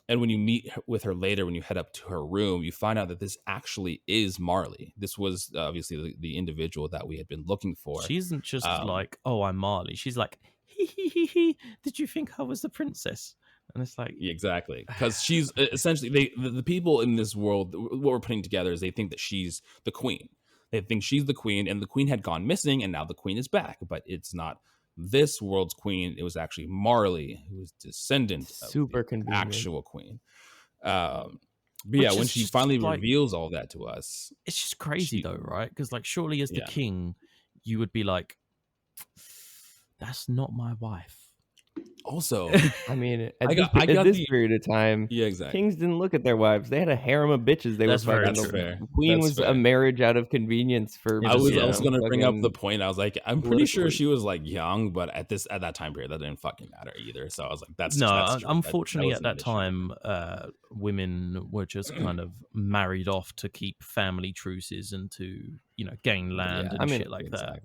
And when you meet with her later, when you head up to her room, you find out that this actually is Marley. This was obviously the individual that we had been looking for. She isn't just like, oh, I'm Marley. She's like, he. Did you think I was the princess? And it's like, exactly, because she's essentially the people in this world. What we're putting together is they think that she's the queen. They think she's the queen, and the queen had gone missing, and now the queen is back. But it's not this world's queen. It was actually Marley, who was descendant Super of the convenient. actual queen. But yeah, when she finally reveals all that to us, it's just crazy though, right? Because like, surely as the king, you would be like, that's not my wife. Also, I mean, at this period of time, exactly. Kings didn't look at their wives; they had a harem of bitches. They were fucking. The queen was a marriage out of convenience for. I was going to bring up the point. I was like, I'm pretty sure she was like young, but at that time period, that didn't fucking matter either. So I was like, that's unfortunately at that time, women were just kind of married off to keep family truces and to gain land and shit like that.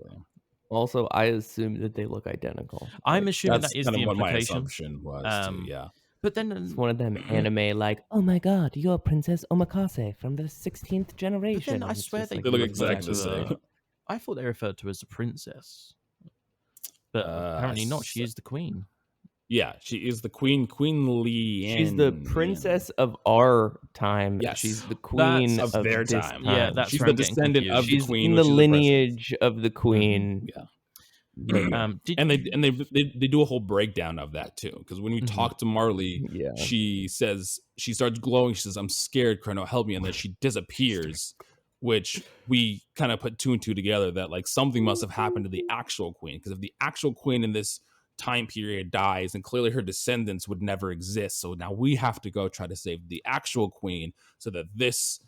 Also, I assume that they look identical. I'm assuming that is the implication. What my assumption was too, yeah. But then it's one of them anime like, oh my god, you're Princess Omakase from the 16th generation. But then I swear they look exactly the same. I thought they referred to her as the princess, but apparently not. She is the queen. Yeah, she is the queen. Queen Leanne. She's the princess of our time. Yes. She's the queen of their this time. Yeah, that's she's the descendant of the queen. In the lineage of the queen. Yeah. And they do a whole breakdown of that too, because when you talk to Marley, she says, she starts glowing. She says, "I'm scared, Chrono, help me," and then she disappears. Which we kind of put two and two together that like something must have happened to the actual queen, because if the actual queen in this time period dies, and clearly her descendants would never exist, so now we have to go try to save the actual queen so that this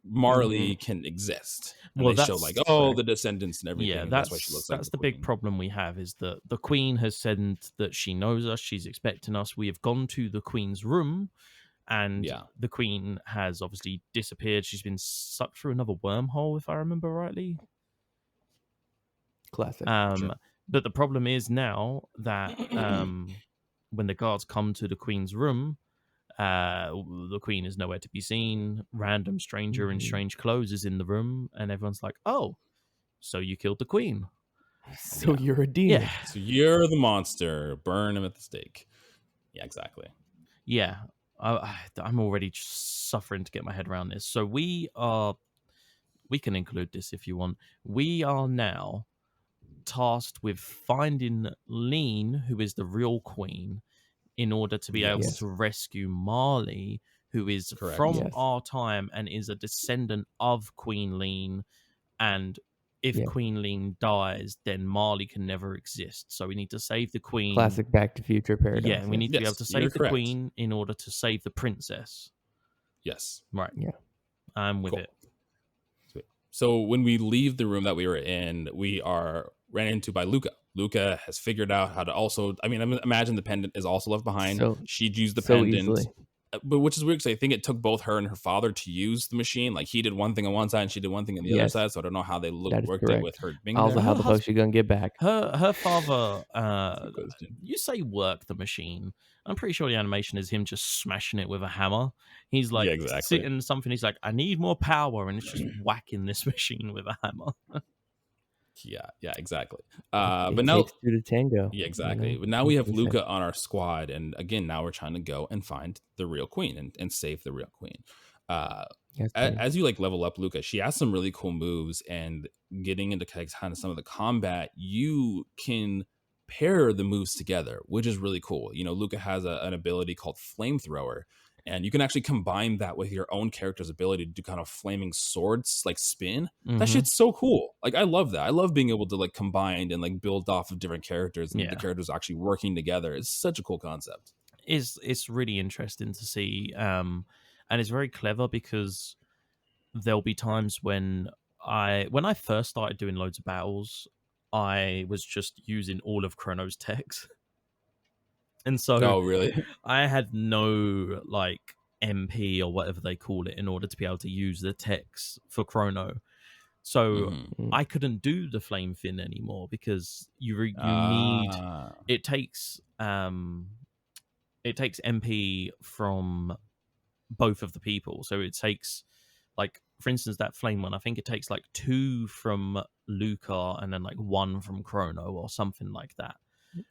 Marley can exist. And they show like the descendants and everything. Yeah, that's why she looks like the big problem we have is that the queen has said that she knows us, she's expecting us. We have gone to the queen's room, and the queen has obviously disappeared. She's been sucked through another wormhole, if I remember rightly. Classic. But the problem is now that when the guards come to the queen's room, the queen is nowhere to be seen. Random stranger in strange clothes is in the room, and everyone's like, "Oh, so you killed the queen? So you're a demon? Yeah. So you're the monster. Burn him at the stake." Yeah, exactly. Yeah, I'm already suffering to get my head around this. So we can include this if you want. We are now tasked with finding Lean, who is the real queen, in order to be able to rescue Marley, who is from our time and is a descendant of Queen Lean. And if Queen Lean dies, then Marley can never exist. So we need to save the queen. Classic Back to Future paradox. Yeah, we need to be able to save the queen in order to save the princess. Yes. Right. Yeah. I'm with it. Sweet. So when we leave the room that we were in, we are ran into by Luca. Luca has figured out how to also, I mean, imagine the pendant is also left behind. She'd use the pendant. Easily. But which is weird, because I think it took both her and her father to use the machine. Like he did one thing on one side and she did one thing on the other side. So I don't know how they worked it with her being also there. How the fuck she gonna get back? Her father, you say work the machine. I'm pretty sure the animation is him just smashing it with a hammer. He's like sitting something. He's like, I need more power. And it's just whacking this machine with a hammer. Yeah, exactly. But now takes two to tango. Yeah, exactly. But now we have Luca on our squad, and again, now we're trying to go and find the real queen and save the real queen. As you like level up Luca, she has some really cool moves, and getting into kind of some of the combat, you can pair the moves together, which is really cool. You know, Luca has an ability called Flamethrower. And you can actually combine that with your own character's ability to do kind of flaming swords, like spin. That shit's so cool. Like, I love that. I love being able to like combine and like build off of different characters and the characters actually working together. It's such a cool concept. It's really interesting to see. And it's very clever, because there'll be times when I first started doing loads of battles, I was just using all of Chrono's techs. And so really? I had no like MP or whatever they call it in order to be able to use the techs for Chrono. So I couldn't do the flame fin anymore, because you need it takes MP from both of the people. So it takes, like, for instance, that flame one, I think it takes like 2 from Luca and then like 1 from Chrono or something like that.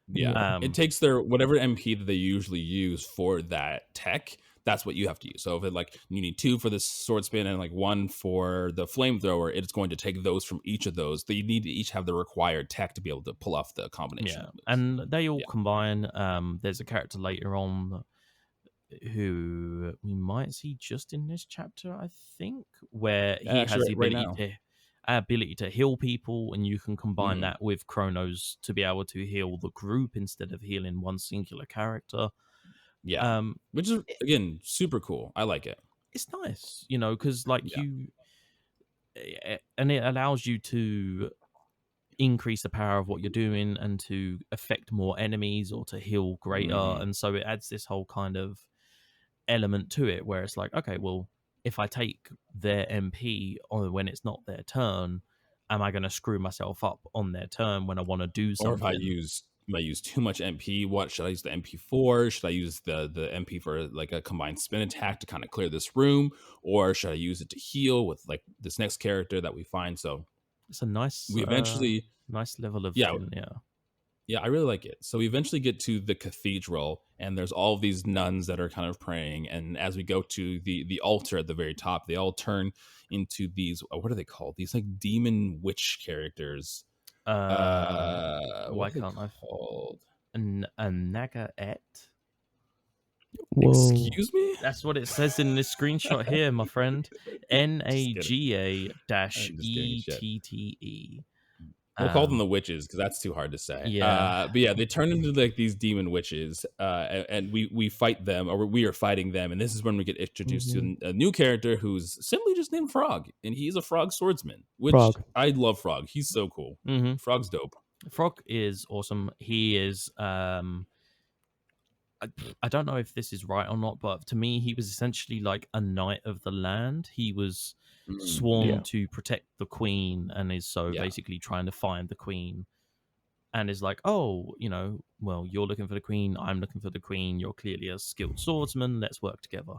Yeah. It takes their whatever MP that they usually use for that tech. That's what you have to use. So if it like you need 2 for the sword spin and like 1 for the flamethrower, it's going to take those from each of those. They need to each have the required tech to be able to pull off the combination. Yeah, and they all combine. There's a character later on who we might see just in this chapter, I think, where he has the ability to heal people, and you can combine that with Chronos to be able to heal the group instead of healing one singular character. Yeah, which is again super cool. I like it. It's nice, you know, because like and it allows you to increase the power of what you're doing and to affect more enemies or to heal greater, and so it adds this whole kind of element to it where it's like, okay, well, if I take their MP or when it's not their turn, am I going to screw myself up on their turn when I want to do something? Or if I use too much MP, what should I use the MP for? Should I use the MP for like a combined spin attack to kind of clear this room, or should I use it to heal with like this next character that we find? So it's a nice nice level of yeah, I really like it. So we eventually get to the cathedral, and there's all of these nuns that are kind of praying. And as we go to the altar at the very top, they all turn into these, what are they called? These like demon witch characters. Why can't I called? A Nagaet? Excuse me? That's what it says in this screenshot here, my friend. NAGA-ETTE. We'll call them the witches because that's too hard to say. Yeah, but yeah, they turn into like these demon witches, and we fight them, or we are fighting them. And this is when we get introduced to a new character who's simply just named Frog, and he's a frog swordsman. Which I love Frog. He's so cool. Frog's dope. Frog is awesome. He is. I don't know if this is right or not, but to me, he was essentially like a knight of the land. He was sworn to protect the queen, and is basically trying to find the queen, and is like, oh, you know, well, you're looking for the queen, I'm looking for the queen, you're clearly a skilled swordsman, let's work together.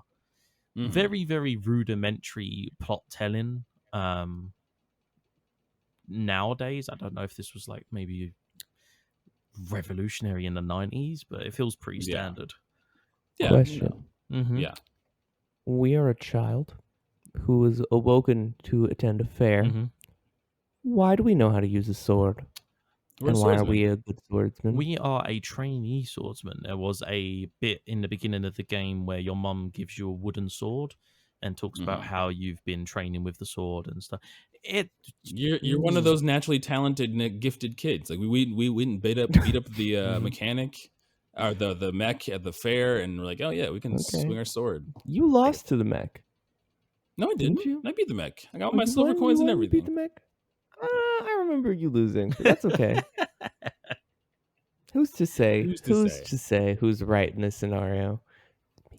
Very, very rudimentary plot telling. Nowadays, I don't know if this was like maybe revolutionary in the 90s, but it feels pretty standard. Question. Yeah. We are a child who was awoken to attend a fair. Why do we know how to use a sword? We're and why are we a good swordsman? We are a trainee swordsman. There was a bit in the beginning of the game where your mum gives you a wooden sword and talks about how you've been training with the sword and stuff. You're one of those naturally talented, gifted kids. Like we went beat up the mechanic or the mech at the fair, and we're like, oh yeah, we can swing our sword. You lost to the mech. No, I didn't. I beat the mech. I got my silver coins and everything. You beat the mech? I remember you losing, but that's okay. Who's to say? Who's to say who's right in this scenario?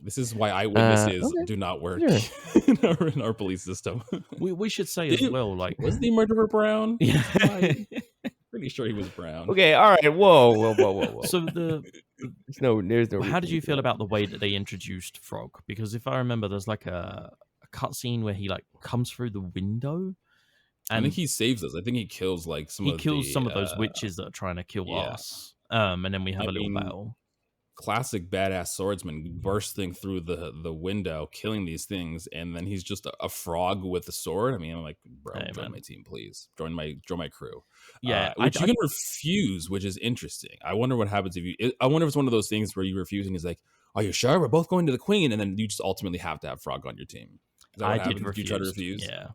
This is why eyewitnesses do not work in our police system. We should say as well, like, was the murderer brown? Yeah. Pretty sure he was brown. Okay, all right. Whoa. So there's no. How did you feel about the way that they introduced Frog? Because if I remember, there's like a cutscene where he like comes through the window. And I think he saves us. I think he kills like some of those witches that are trying to kill us. And then we have a little battle. Classic badass swordsman bursting through the window, killing these things, and then he's just a frog with a sword. I mean, I'm like, bro, join my team, please. Join my crew. Yeah, which you can refuse, which is interesting. I wonder what happens I wonder if it's one of those things where you refuse and he's like, are you sure? We're both going to the queen, and then you just ultimately have to have Frog on your team. Is that what happens? Did you try to refuse? Yeah.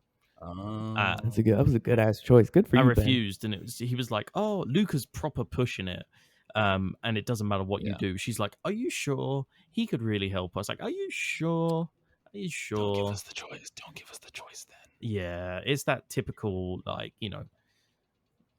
That was a good ass choice. Good for you. I refused, Ben. And he was like, "Oh, Luca's proper pushing it, and it doesn't matter what you do." She's like, "Are you sure he could really help us?" Like, "Are you sure? Are you sure?" Don't give us the choice. Don't give us the choice. Then. Yeah, it's that typical, like, you know,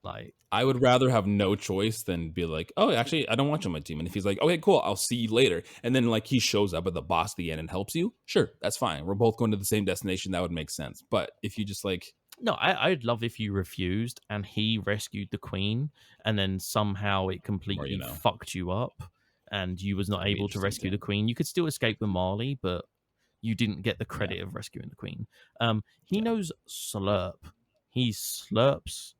like, I would rather have no choice than be like, oh, actually, I don't want you on my team. And if he's like, okay, cool, I'll see you later. And then like he shows up at the boss at the end and helps you. Sure, that's fine. We're both going to the same destination. That would make sense. But if you just like, no, I'd love if you refused and he rescued the queen and then somehow it completely fucked you up. and you was not That'd be able to interesting rescue too. the queen, you could still escape with Marley, but you didn't get the credit of rescuing the queen. He knows slurp. He slurps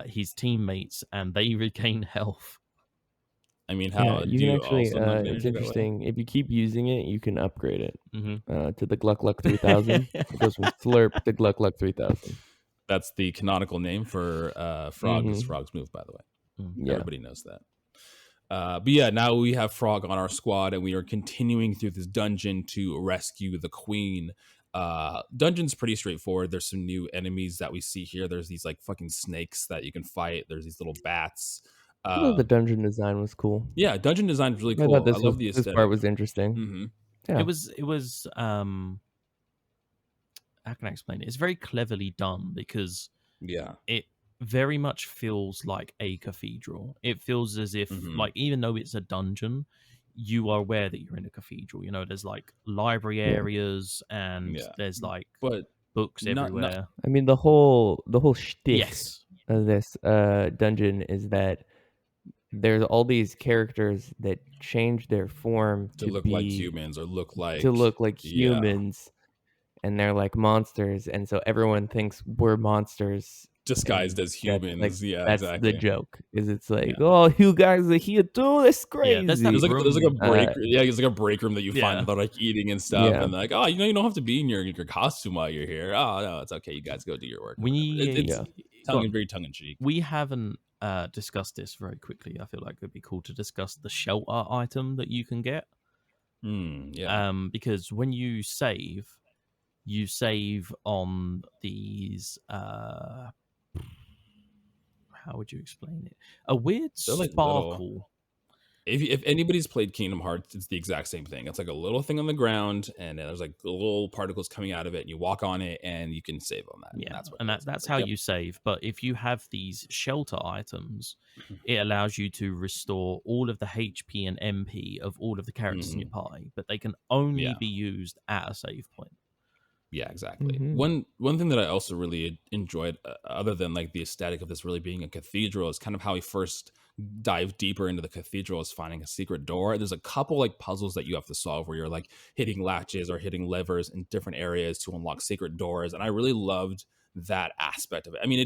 his teammates, and they regain health. I mean, Yeah, how you do can you actually. also knock It's energy that way? interesting. If you keep using it, you can upgrade it Mm-hmm. to the Gluck 3000. It goes from Slurp to Gluck 3000. That's the canonical name for Frog, because Frog's move, by the way. Yeah. Everybody knows that. But yeah, now we have Frog on our squad, and we are continuing through this dungeon to rescue the queen. Dungeon's pretty straightforward. There's some new enemies that we see here. There's these like fucking snakes that you can fight. There's these little bats. I thought the dungeon design was cool. Yeah, dungeon design is really I cool. thought I love the aesthetic. this part was interesting. Mm-hmm. Yeah. It was how can I explain it? It's very cleverly done because it very much feels like a cathedral. It feels as if like, even though it's a dungeon, you are aware that you're in a cathedral. You know, there's like library areas and there's like books everywhere. I mean, the whole shtick Yes. of this dungeon is that there's all these characters that change their form to look like humans, or look like humans, and they're like monsters, and so everyone thinks we're monsters disguised as humans. Like, that's exactly the joke. Is it's like, oh, you guys are here too? That's crazy. There's like a break. It's like a break room that you find without like eating and stuff, and like, oh, you don't have to be in your costume while you're here. Oh no, it's okay. You guys go do your work. It's very tongue in cheek. We haven't discussed this very quickly. I feel like it'd be cool to discuss the shelter item that you can get. Because when you save on these how would you explain it? A weird sparkle. If anybody's played Kingdom Hearts, it's the exact same thing. It's like a little thing on the ground, and there's like little particles coming out of it, and you walk on it, and you can save on that. Yeah, that's how you save. But if you have these shelter items, it allows you to restore all of the HP and MP of all of the characters in your party, but they can only be used at a save point. Yeah, exactly. One thing that I also really enjoyed, other than like the aesthetic of this really being a cathedral, is kind of how we first dive deeper into the cathedral, is finding a secret door. There's a couple like puzzles that you have to solve where you're like hitting latches or hitting levers in different areas to unlock secret doors, and I really loved that aspect of it. I mean,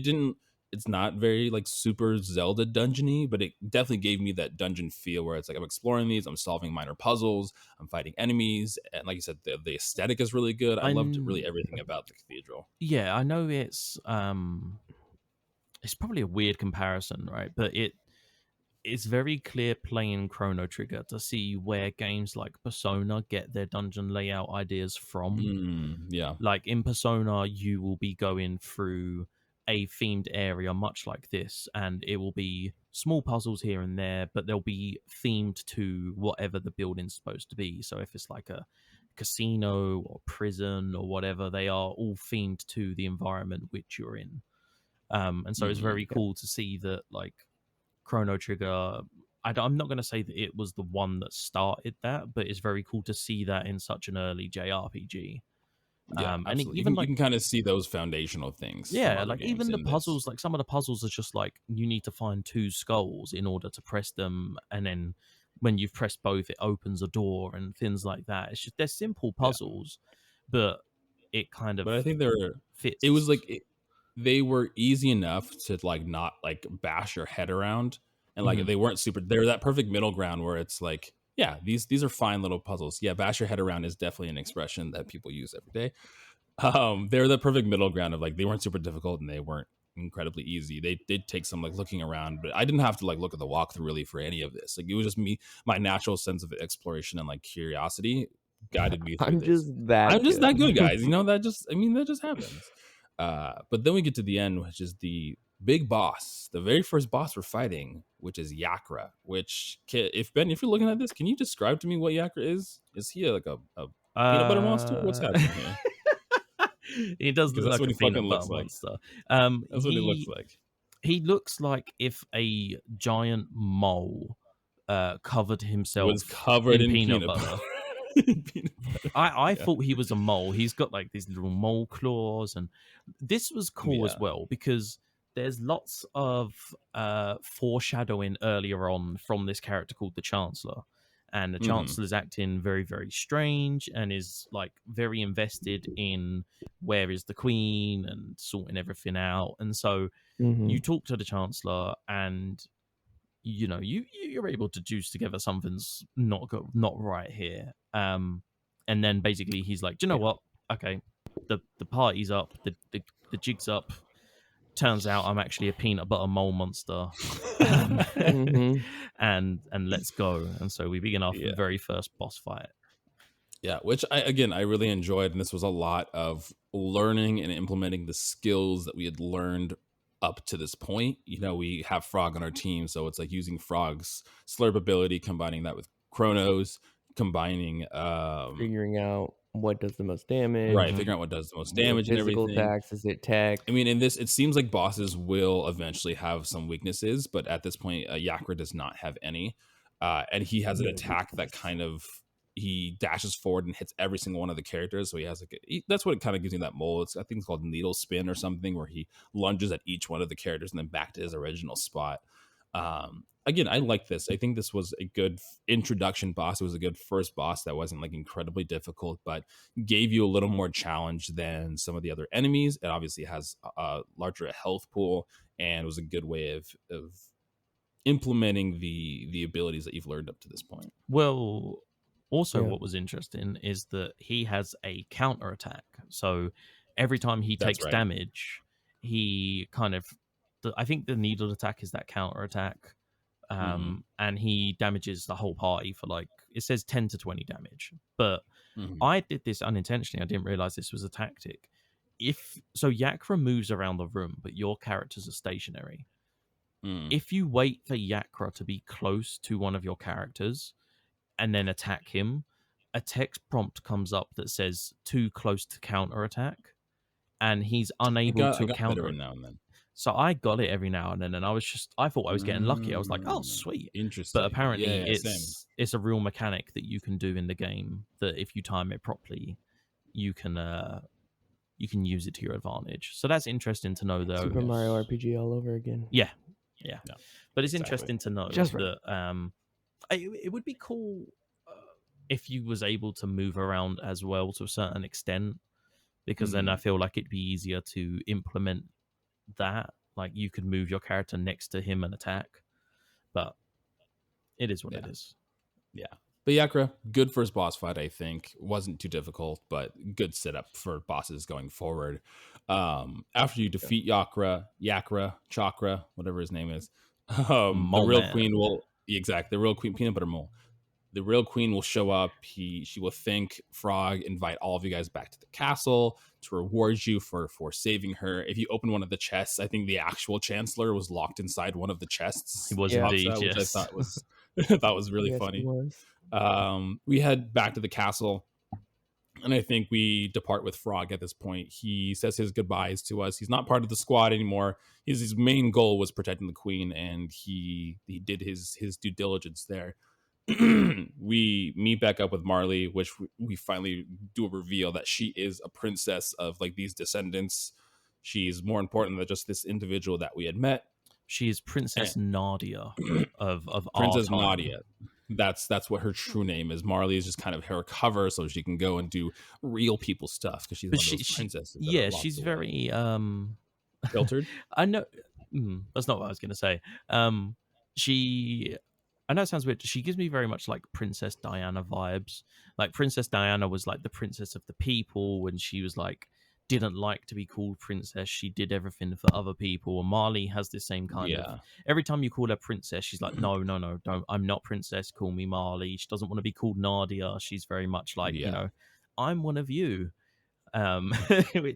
it's not very like super Zelda dungeony, but it definitely gave me that dungeon feel where it's like I'm exploring these, I'm solving minor puzzles, I'm fighting enemies, and like you said, the aesthetic is really good. I loved really everything about the cathedral. Yeah, I know it's probably a weird comparison, right? But it's very clear playing Chrono Trigger to see where games like Persona get their dungeon layout ideas from. Like in Persona, you will be going through a themed area much like this, and it will be small puzzles here and there, but they'll be themed to whatever the building's supposed to be. So if it's like a casino or prison or whatever, they are all themed to the environment which you're in. And so it's very cool to see that like Chrono Trigger, I'm not going to say that it was the one that started that, but it's very cool to see that in such an early JRPG. And even you can kind of see those foundational things. Yeah, like even the puzzles, like some of the puzzles are just like you need to find 2 skulls in order to press them, and then when you've pressed both, it opens a door and things like that. It's just they're simple puzzles, but it kind of. But I think fits. It was like they were easy enough to like not like bash your head around, and like they weren't super. They're that perfect middle ground where it's like, yeah, these are fine little puzzles. Yeah, bash your head around is definitely an expression that people use every day. They're the perfect middle ground of like they weren't super difficult and they weren't incredibly easy. They did take some like looking around, but I didn't have to like look at the walkthrough really for any of this. Like it was just my natural sense of exploration and like curiosity guided me through I'm this. just that good, guys. You know, that just happens. But then we get to the end, which is the big boss, the very first boss we're fighting, which is Yakra. Which, if you're looking at this, can you describe to me what Yakra is? Is he like a peanut butter monster? What's happening here? He does look like a peanut butter monster. That's what he looks like. He looks like if a giant mole covered himself in peanut butter. I thought he was a mole. He's got like these little mole claws, and this was cool as well because there's lots of foreshadowing earlier on from this character called the Chancellor. And the Chancellor's acting very, very strange and is like very invested in where is the Queen and sorting everything out. And so you talk to the Chancellor, and you know you're able to juice together something's not right here. And then basically he's like, do you know what? Okay, the party's up, the jig's up. Turns out I'm actually a peanut butter mole monster. And let's go. And so we begin our very first boss fight. Yeah, which I really enjoyed, and this was a lot of learning and implementing the skills that we had learned up to this point. You know, we have Frog on our team, so it's like using Frog's slurp ability, combining that with Chrono's, combining figuring out what does the most damage. Right, figuring out what does the most damage and everything. Physical attacks, is it tech? I mean, in this, it seems like bosses will eventually have some weaknesses, but at this point, Yakra does not have any. And he has an attack that kind of, he dashes forward and hits every single one of the characters. So he has like, that's what it kind of gives you that mole. I think it's called needle spin or something, where he lunges at each one of the characters and then back to his original spot. Again, I like this. I think this was a good introduction boss. It was a good first boss that wasn't like incredibly difficult, but gave you a little more challenge than some of the other enemies. It obviously has a larger health pool, and was a good way of implementing the abilities that you've learned up to this point. Well, also what was interesting is that he has a counter attack. So every time he takes damage, he kind of, I think the needle attack is that counter attack. And he damages the whole party for like, it says 10 to 20 damage. But I did this unintentionally. I didn't realize this was a tactic. So Yakra moves around the room, but your characters are stationary. If you wait for Yakra to be close to one of your characters and then attack him, a text prompt comes up that says too close to counter attack, and he's unable to counter now and then. So I got it every now and then, and I thought I was getting lucky. I was like, oh, sweet. Interesting. But apparently it's a real mechanic that you can do in the game that if you time it properly, you can use it to your advantage. So that's interesting to know, though. Super Mario RPG all over again. Yeah. But it's interesting to know that it would be cool if you was able to move around as well to a certain extent, because then I feel like it'd be easier to implement that. Like you could move your character next to him and attack, but it is what it is. But Yakra, good first boss fight. I think wasn't too difficult, but good setup for bosses going forward. After you defeat Yakra, Chakra, whatever his name is, the real queen will the real queen, peanut butter mole. The real queen will show up. She will thank Frog, invite all of you guys back to the castle to reward you for saving her. If you open one of the chests, I think the actual Chancellor was locked inside one of the chests. He was indeed, which I thought was really funny. We head back to the castle, and I think we depart with Frog at this point. He says his goodbyes to us. He's not part of the squad anymore. His main goal was protecting the queen, and he did his due diligence there. We meet back up with Marley, which we finally do a reveal that she is a princess of like these descendants. She's more important than just this individual that we had met. She is Princess Nadia of Princess our time. Nadia. That's what her true name is. Marley is just kind of her cover so she can go and do real people stuff because she's one of those princesses. She's very filtered. I know that's not what I was going to say. I know it sounds weird. She gives me very much like Princess Diana vibes. Like Princess Diana was like the princess of the people when she was like, didn't like to be called princess. She did everything for other people. And Marley has the same kind of, every time you call her princess, she's like, no, don't. I'm not princess. Call me Marley. She doesn't want to be called Nadia. She's very much like, you know, I'm one of you.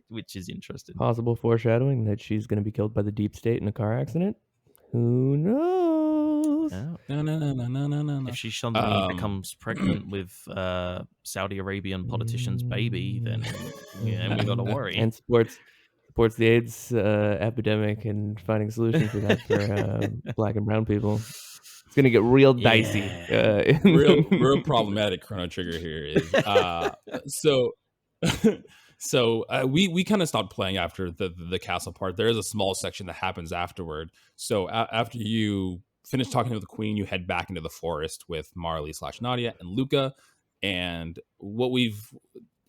Which is interesting. Possible foreshadowing that she's going to be killed by the deep state in a car accident. Who knows? No. If she suddenly becomes pregnant with Saudi Arabian politician's baby, then we got to worry. And supports the AIDS epidemic and finding solutions for that for black and brown people. It's gonna get real dicey. Real problematic Chrono Trigger here is So we kind of stopped playing after the castle part. There is a small section that happens afterward. So after you finish talking to the queen, you head back into the forest with Marley / Nadia and Luca. And what we've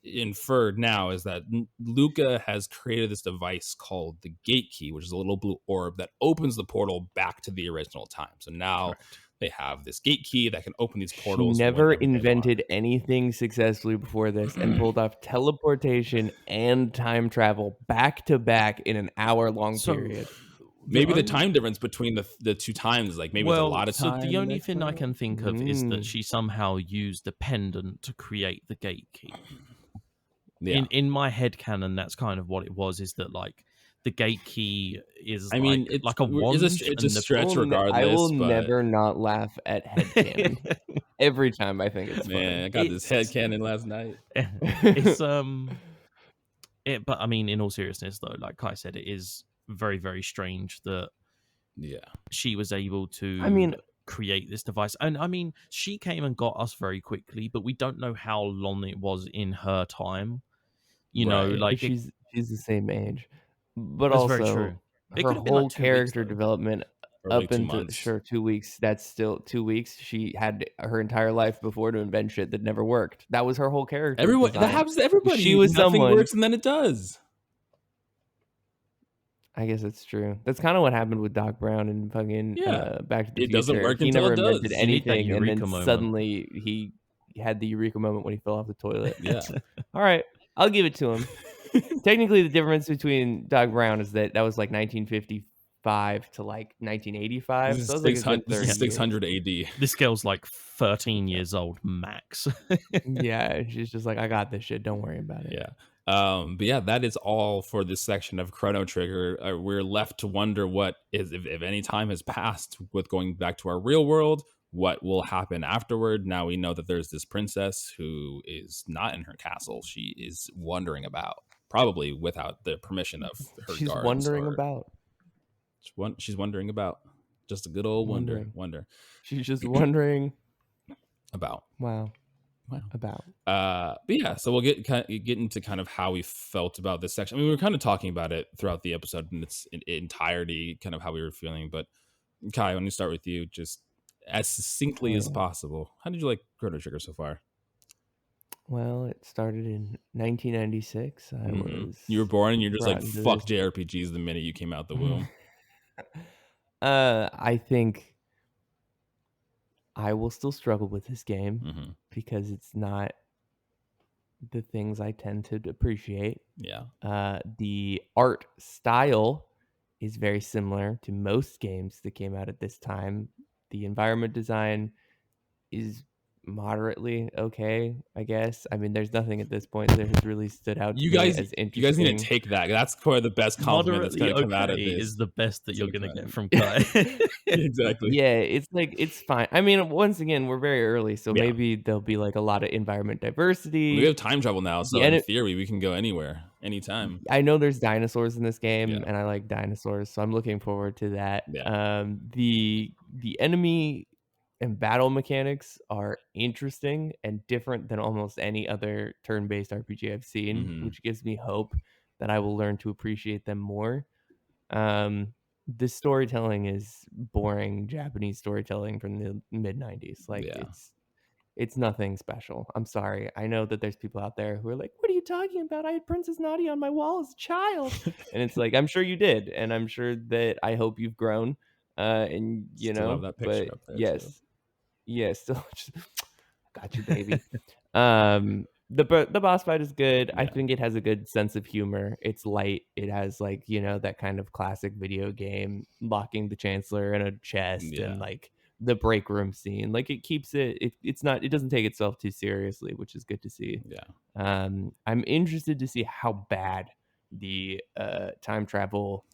inferred now is that Luca has created this device called the gate key, which is a little blue orb that opens the portal back to the original time. So now they have this gate key that can open these portals. She never invented anything successfully before this and pulled off teleportation and time travel back to back in an hour-long period. Maybe the time difference between the two times is like maybe it's a lot of time. So the only thing I can think of is that she somehow used the pendant to create the gate key. Yeah. In my headcanon, that's kind of what it was, is that like the gate key is it's like a wand. It's a stretch regardless. I will never not laugh at headcanon. Every time I think it's funny. Man, I got this headcanon last night. It's but I mean, in all seriousness though, like Kai said, it is very, very strange that she was able to create this device. And I mean, she came and got us very quickly, but we don't know how long it was in her time. You know, like she's the same age. But also very true. Her whole character development up until 2 weeks, that's still 2 weeks. She had her entire life before to invent shit that never worked. That was her whole character. That happens to everybody. She was Nothing someone works and then it does. I guess that's true. That's kind of what happened with Doc Brown and fucking Back to the Future. It doesn't work he until never it does. invented anything, and then suddenly he had the eureka moment when he fell off the toilet. Yeah. All right, I'll give it to him. Technically, the difference between Doc Brown is that was like 1955 to like 1985. This so is 600 AD. This girl's like 13 years old max. Yeah, she's just like, I got this shit. Don't worry about it. Yeah. But yeah, that is all for this section of Chrono Trigger. We're left to wonder what is, if any time has passed with going back to our real world, what will happen afterward. Now we know that there's this princess who is not in her castle. She is wandering about, probably without the permission of her She's guards. Wandering about. She's wondering about. Just a good old wonder. She's just wondering about. Wow. About. But yeah, so we'll get into kind of how we felt about this section. I mean, we were kind of talking about it throughout the episode in its entirety, kind of how we were feeling. But Kai, when we start with you, just as succinctly as possible, how did you like Chrono Trigger so far? Well, it started in 1996. You were born and you're just like, fuck JRPGs the minute you came out the womb. I think I will still struggle with this game because it's not the things I tend to appreciate. Yeah. The art style is very similar to most games that came out at this time. The environment design is moderately okay, I guess. I mean, there's nothing at this point that has really stood out to me as interesting. You guys need to take that. That's probably the best compliment that's going to come out of this. Is the best that you're going to get from Kai. Exactly. Yeah, it's like, it's fine. I mean, once again, we're very early, so maybe there'll be like a lot of environment diversity. We have time travel now, so in theory, we can go anywhere, anytime. I know there's dinosaurs in this game, and I like dinosaurs, so I'm looking forward to that. Yeah. The enemy and battle mechanics are interesting and different than almost any other turn-based RPG I've seen, which gives me hope that I will learn to appreciate them more. The storytelling is boring Japanese storytelling from the mid-90s. Like, it's nothing special. I'm sorry. I know that there's people out there who are like, what are you talking about? I had Princess Nadia on my wall as a child. And it's like, I'm sure you did. And I'm sure that I hope you've grown. And, you still know, have that picture but up there, yes. too. Yeah, still just, got you, baby. The boss fight is good. I think it has a good sense of humor. It's light. It has, like, you know, that kind of classic video game, locking the Chancellor in a chest and like the break room scene. Like, it keeps it doesn't take itself too seriously, which is good to see. I'm interested to see how bad the time travel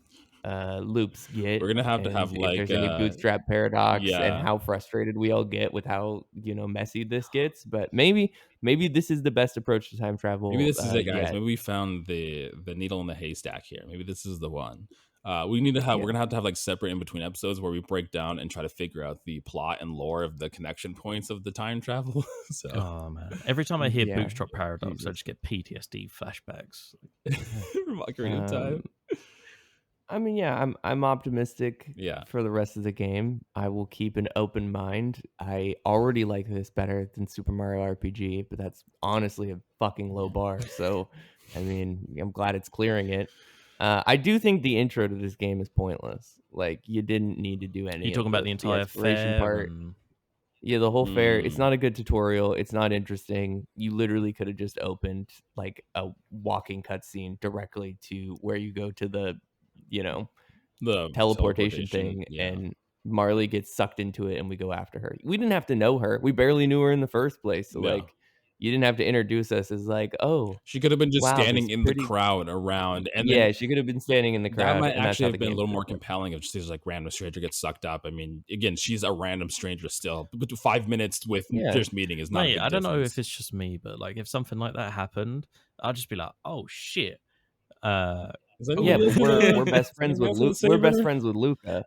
loops get. We're gonna have to have like there's any bootstrap paradox and how frustrated we all get with how, you know, messy this gets. But maybe this is the best approach to time travel. Maybe this is it, guys. Maybe we found the needle in the haystack here. Maybe this is the one. We need to have. We're gonna have to have like separate in between episodes where we break down and try to figure out the plot and lore of the connection points of the time travel. So, Oh man! Every time I hear Yeah, Bootstrap Paradox, I Jesus. just get PTSD flashbacks. from Ocarina of Time. I mean, yeah, I'm optimistic Yeah. for the rest of the game. I will keep an open mind. I already like this better than Super Mario RPG, but that's honestly a fucking low bar. So, I mean, I'm glad it's clearing it. I do think the intro to this game is pointless. Like, you didn't need to do any You talking of about the entire exploration fair part. and Yeah, the whole fair. It's Mm. not a good tutorial. It's not interesting. You literally could have just opened like a walking cutscene directly to where you go to the, The teleportation thing, yeah. and Marley gets sucked into it, and we go after her. We didn't have to know her. We barely knew her in the first place. So Yeah. like, you didn't have to introduce us as like, oh, She could have been just wow, standing this in pretty- the crowd around, and yeah, then she could have been standing in the that crowd, might and that's actually how have the been a game little more worked. compelling if she's like random stranger gets sucked up. I mean, again, she's a random stranger still. But 5 minutes with Yeah. just meeting is not. mate, a big I don't know difference. if it's just me, but like if something like that happened, I'd just be like, oh shit. Is anybody Yeah, else but gonna- we're best is friends anybody with else gonna We're say best better? friends with Luca,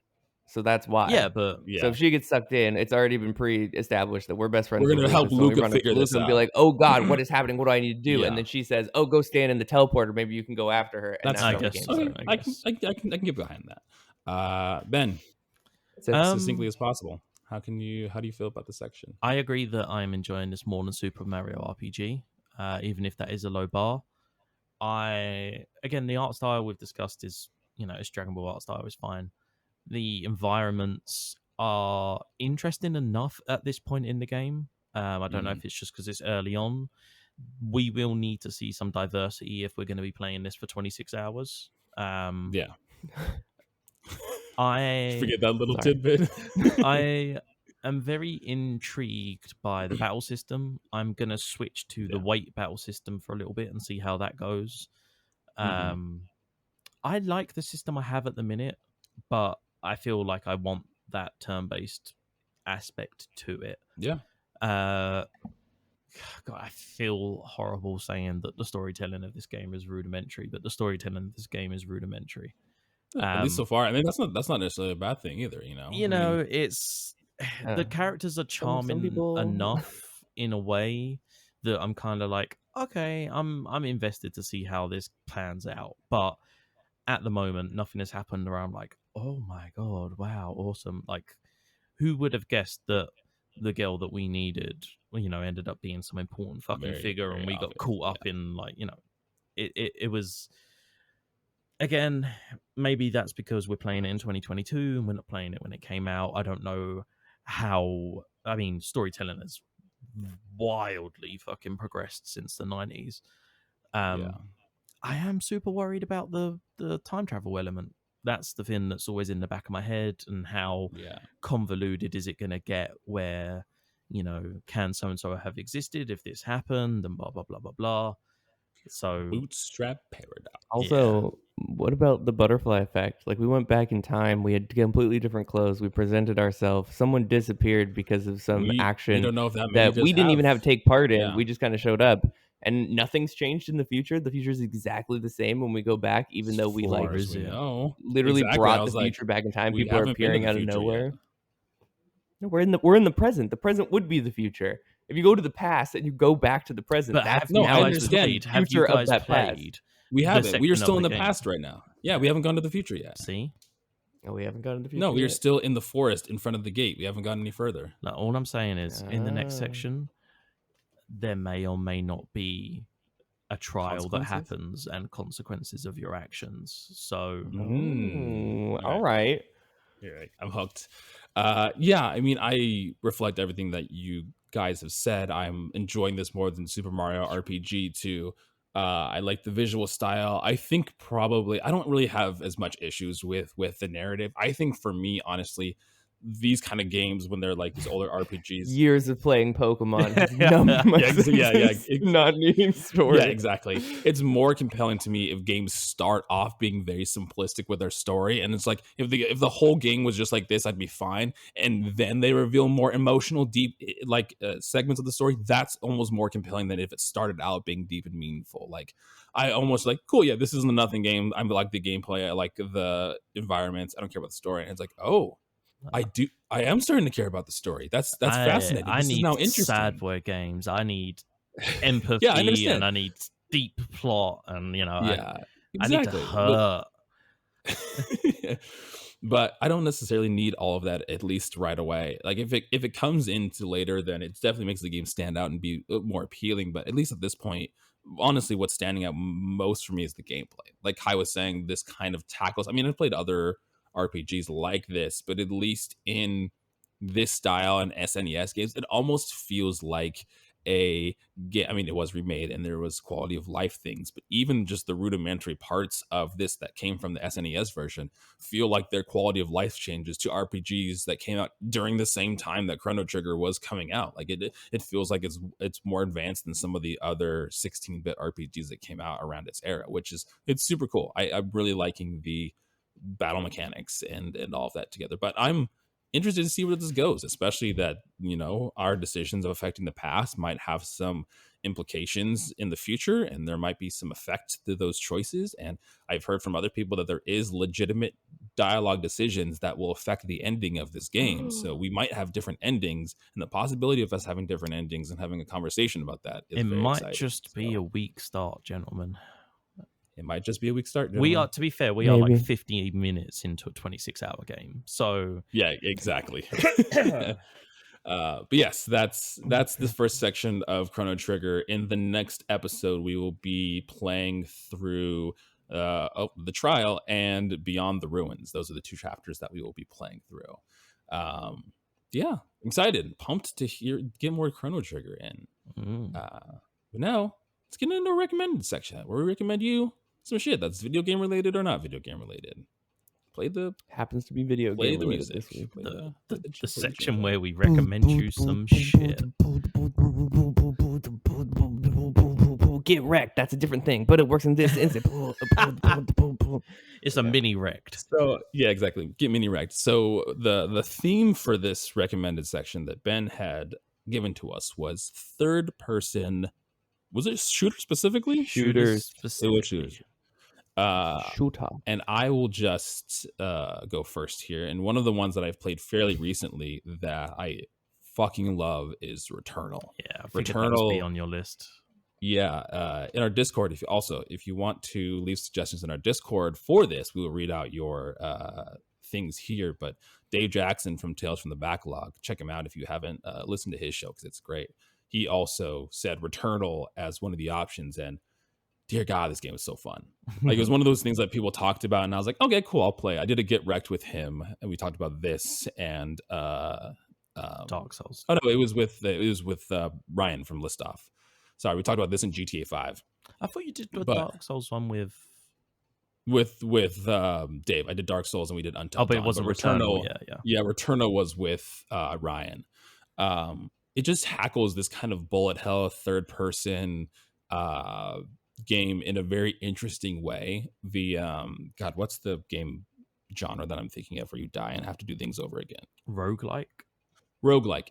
so that's why. Yeah, but Yeah. So if she gets sucked in, it's already been pre-established that we're best friends. We're with gonna Luca, help so we Luca run up to figure this Luca and be out. like, "Oh God, what is happening? What do I need to do?" Yeah. And then she says, "Oh, go stand in the teleporter. Maybe you can go after her." And That's that's I how the guess game so. starts. I can get behind that. Ben, succinctly as possible. How do you feel about the section? I agree that I'm enjoying this more than Super Mario RPG, even if that is a low bar. Again, the art style we've discussed is, it's Dragon Ball art style is fine. The environments are interesting enough at this point in the game. I don't know if it's just because it's early on. We will need to see some diversity if we're going to be playing this for 26 hours. Yeah. I Forget that little Sorry. tidbit. I am very intrigued by the battle system. I'm gonna switch to the weight battle system for a little bit and see how that goes. I like the system I have at the minute, but I feel like I want that turn-based aspect to it. Yeah. God, I feel horrible saying that the storytelling of this game is rudimentary, but the storytelling of this game is rudimentary. At least so far. I mean, that's not necessarily a bad thing either. It's the characters are charming people- enough in a way that I'm kind of like, okay, I'm invested to see how this plans out. But at the moment, nothing has happened where I'm like, oh my god, wow, awesome! Like, who would have guessed that the girl that we needed, ended up being some important fucking figure, and we got caught up in it was. Again, maybe that's because we're playing it in 2022 and we're not playing it when it came out. I don't know how. I mean, storytelling has wildly fucking progressed since the 90s. I am super worried about the time travel element. That's the thing that's always in the back of my head, and how convoluted is it going to get where, can so-and-so have existed if this happened, and blah, blah, blah, blah, blah. So Bootstrap Paradox. Also, what about the butterfly effect? Like, we went back in time, we had completely different clothes, we presented ourselves, someone disappeared because of some action we don't know if that we didn't even have to take part in. Yeah. We just kind of showed up, and nothing's changed in the future. The future is exactly the same when we go back, even though we literally brought the future back in time. People are appearing out of nowhere. No, we're in the present. The present would be the future. If you go to the past and you go back to the present, but that's no, I now understand. the Have future you guys of that past. played? We haven't. We are section still of in the the game? past right now. Yeah, we haven't gone to the future yet. See? Oh, we haven't gotten to the future. No, we are yet? still in the forest in front of the gate. We haven't gone any further. Now, all I'm saying is, in the next section, there may or may not be a trial that happens and consequences of your actions. So, all right. You're right. I'm hooked. Yeah, I mean, I reflect everything that you guys have said. I'm enjoying this more than Super Mario RPG 2. I like the visual style. I think probably I don't really have as much issues with the narrative. I think for me, honestly, these kind of games when they're like these older RPGs. Years of playing Pokemon has numbed my senses not needing story. Yeah, exactly. It's more compelling to me if games start off being very simplistic with their story, and it's like if the whole game was just like this, I'd be fine. And then they reveal more emotional, deep, like segments of the story. That's almost more compelling than if it started out being deep and meaningful. Like I almost like, cool, yeah, this isn't a nothing game. I like the gameplay. I like the environments. I don't care about the story. And it's like, oh, I am starting to care about the story. That's fascinating. This is now interesting. Sad boy games. I need empathy yeah, I understand. and I need deep plot, and exactly. I need to hurt. But I don't necessarily need all of that, at least right away. Like if it comes into later, then it definitely makes the game stand out and be more appealing. But at least at this point, honestly, what's standing out most for me is the gameplay. Like Kai was saying, this kind of tackles. I mean, I've played other RPGs like this, but at least in this style and SNES games, it almost feels like a game. I mean, it was remade and there was quality of life things, but even just the rudimentary parts of this that came from the SNES version feel like their quality of life changes to RPGs that came out during the same time that Chrono Trigger was coming out. Like it feels like it's more advanced than some of the other 16-bit RPGs that came out around its era, which is, it's super cool. I'm really liking the battle mechanics and all of that together. But I'm interested to see where this goes, especially that, our decisions of affecting the past might have some implications in the future, and there might be some effect to those choices. And I've heard from other people that there is legitimate dialogue decisions that will affect the ending of this game. So we might have different endings, and the possibility of us having different endings and having a conversation about that is very exciting. It might just be a weak start, gentlemen. It might just be a weak start. Gentlemen. We are, to be fair, are like 50 minutes into a 26-hour game. So yeah, exactly. But yes, that's the first section of Chrono Trigger. In the next episode, we will be playing through the trial and Beyond the Ruins. Those are the two chapters that we will be playing through. Yeah, excited, pumped to get more Chrono Trigger in. But now let's get into a recommended section where we recommend you some shit that's video game related or not video game related. Happens to be video game the related music. this week. The section where we recommend you some shit. Get wrecked. That's a different thing, but it works in this instant. It's a mini wrecked. So yeah, exactly. Get mini wrecked. So the theme for this recommended section that Ben had given to us was third person. Was it shooter specifically? Shooters. It was shooters. Shooter. And I will just go first here. And one of the ones that I've played fairly recently that I fucking love is Returnal. Yeah, I figured that must be on your list. Yeah, in our Discord, if you want to leave suggestions in our Discord for this, we will read out your things here. But Dave Jackson from Tales from the Backlog, check him out if you haven't listened to his show, because it's great. He also said Returnal as one of the options, and dear God, this game was so fun. Like, it was one of those things that people talked about, and I was like, okay, cool, I'll play. I did a Get Wrecked with him, and we talked about this and Dark Souls. Oh no, it was with Ryan from Listoff. Sorry, we talked about this in GTA 5. I thought you did the Dark Souls one with Dave. I did Dark Souls and we did Untitled. Oh, but it wasn't Returnal. Yeah, Returnal was with Ryan. It just hackles this kind of bullet hell third person game in a very interesting way. The God, what's the game genre that I'm thinking of where you die and have to do things over again? Roguelike.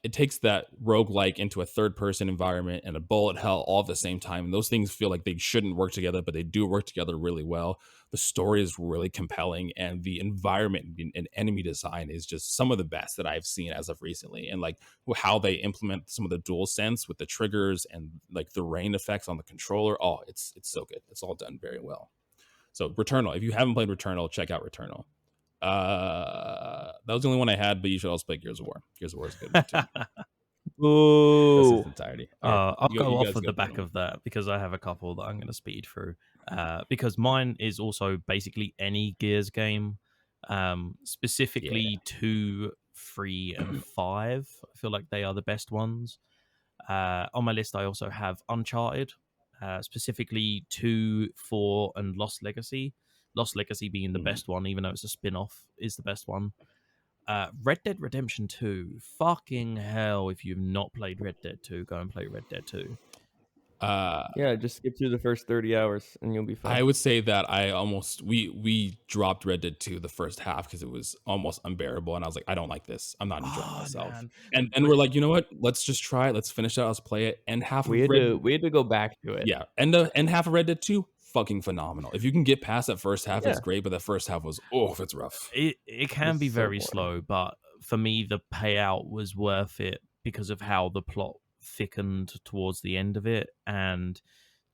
It takes that roguelike into a third person environment and a bullet hell all at the same time, and those things feel like they shouldn't work together, but they do work together really well. The story is really compelling, and the environment and enemy design is just some of the best that I've seen as of recently. And like how they implement some of the dual sense with the triggers and like the rain effects on the controller, it's so good. It's all done very well. So Returnal, if you haven't played Returnal, check out Returnal. That was the only one I had, but you should also play Gears of War. Gears of War is good too. Ooh. That's its entirety. I'll go off of the back of that because I have a couple that I'm going to speed through. Because mine is also basically any Gears game, specifically 2, 3, and 5. I feel like they are the best ones. On my list, I also have Uncharted, specifically 2, 4, and Lost Legacy. Lost Legacy being the best one, even though it's a spin-off, is the best one. Red Dead Redemption 2. Fucking hell! If you've not played Red Dead 2, go and play Red Dead 2. Yeah, just skip through the first 30 hours and you'll be fine. I would say that we dropped Red Dead 2 the first half because it was almost unbearable, and I was like, I don't like this. I'm not enjoying myself. Man. And we're like, you know what? Let's just try it. Let's finish it. Let's play it. And we had to go back to it. Yeah, and half of Red Dead 2, fucking phenomenal. If you can get past that first half, it's great. But that first half was it's rough. It can be very slow, but for me, the payout was worth it because of how the plot thickened towards the end of it, and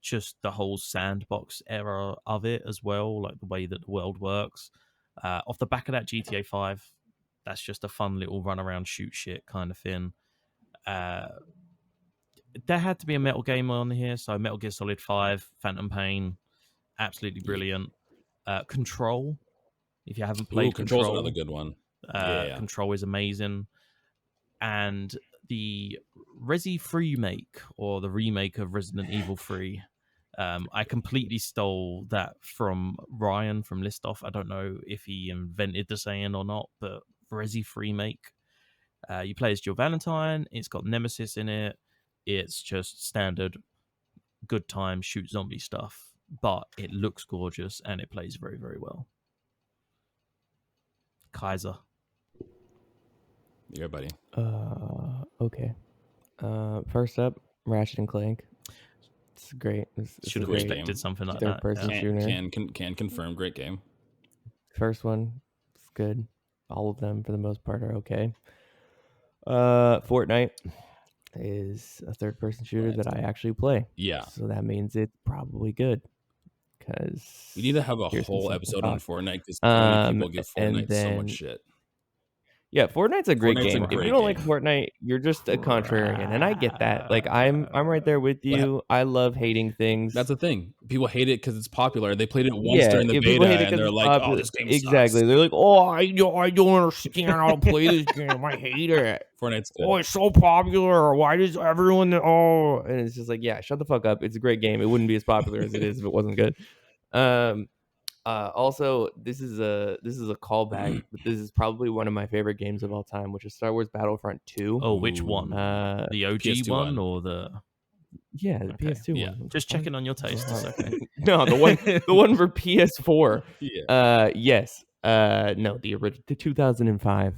just the whole sandbox era of it as well, like the way that the world works. Off the back of that GTA 5, that's just a fun little run around, shoot shit kind of thing. There had to be a Metal game on here, so Metal Gear Solid 5, Phantom Pain, absolutely brilliant. Control, if you haven't played Control's another good one. Control is amazing. And the Resi 3 remake, or the remake of Resident Evil 3, I completely stole that from Ryan from Listoff. I don't know if he invented the saying or not, but Resi 3 remake. You play as Jill Valentine. It's got Nemesis in it. It's just standard good time shoot zombie stuff, but it looks gorgeous and it plays very, very well. Kaiser. Yeah, buddy. Okay. First up, Ratchet and Clank. It's great. Should have expected something like that. Third-person shooter. Can confirm, great game. First one, it's good. All of them, for the most part, are okay. Fortnite is a third-person shooter that I actually play. Yeah. So that means it's probably good. Because we need to have a whole episode on Fortnite because people give Fortnite so much shit. Yeah, Fortnite's a great game. If you don't like Fortnite, you're just a contrarian, and I get that. Like I'm right there with you. I love hating things. That's the thing. People hate it because it's popular. They played it once during the beta, and they're like, "Oh, this game sucks." Exactly. They're like, "Oh, I don't understand how to play this game. I hate it. Fortnite's good. Oh, it's so popular. Why does everyone? Oh," and it's just like, yeah, shut the fuck up. It's a great game. It wouldn't be as popular as it is if it wasn't good. Also, this is a callback, but this is probably one of my favorite games of all time, which is Star Wars Battlefront 2. Oh, which one? The OG PS2 one or the? Yeah, the PS2 one. Just checking on your taste. Okay. No, the one for PS4. Yeah. Yes. No, the 2005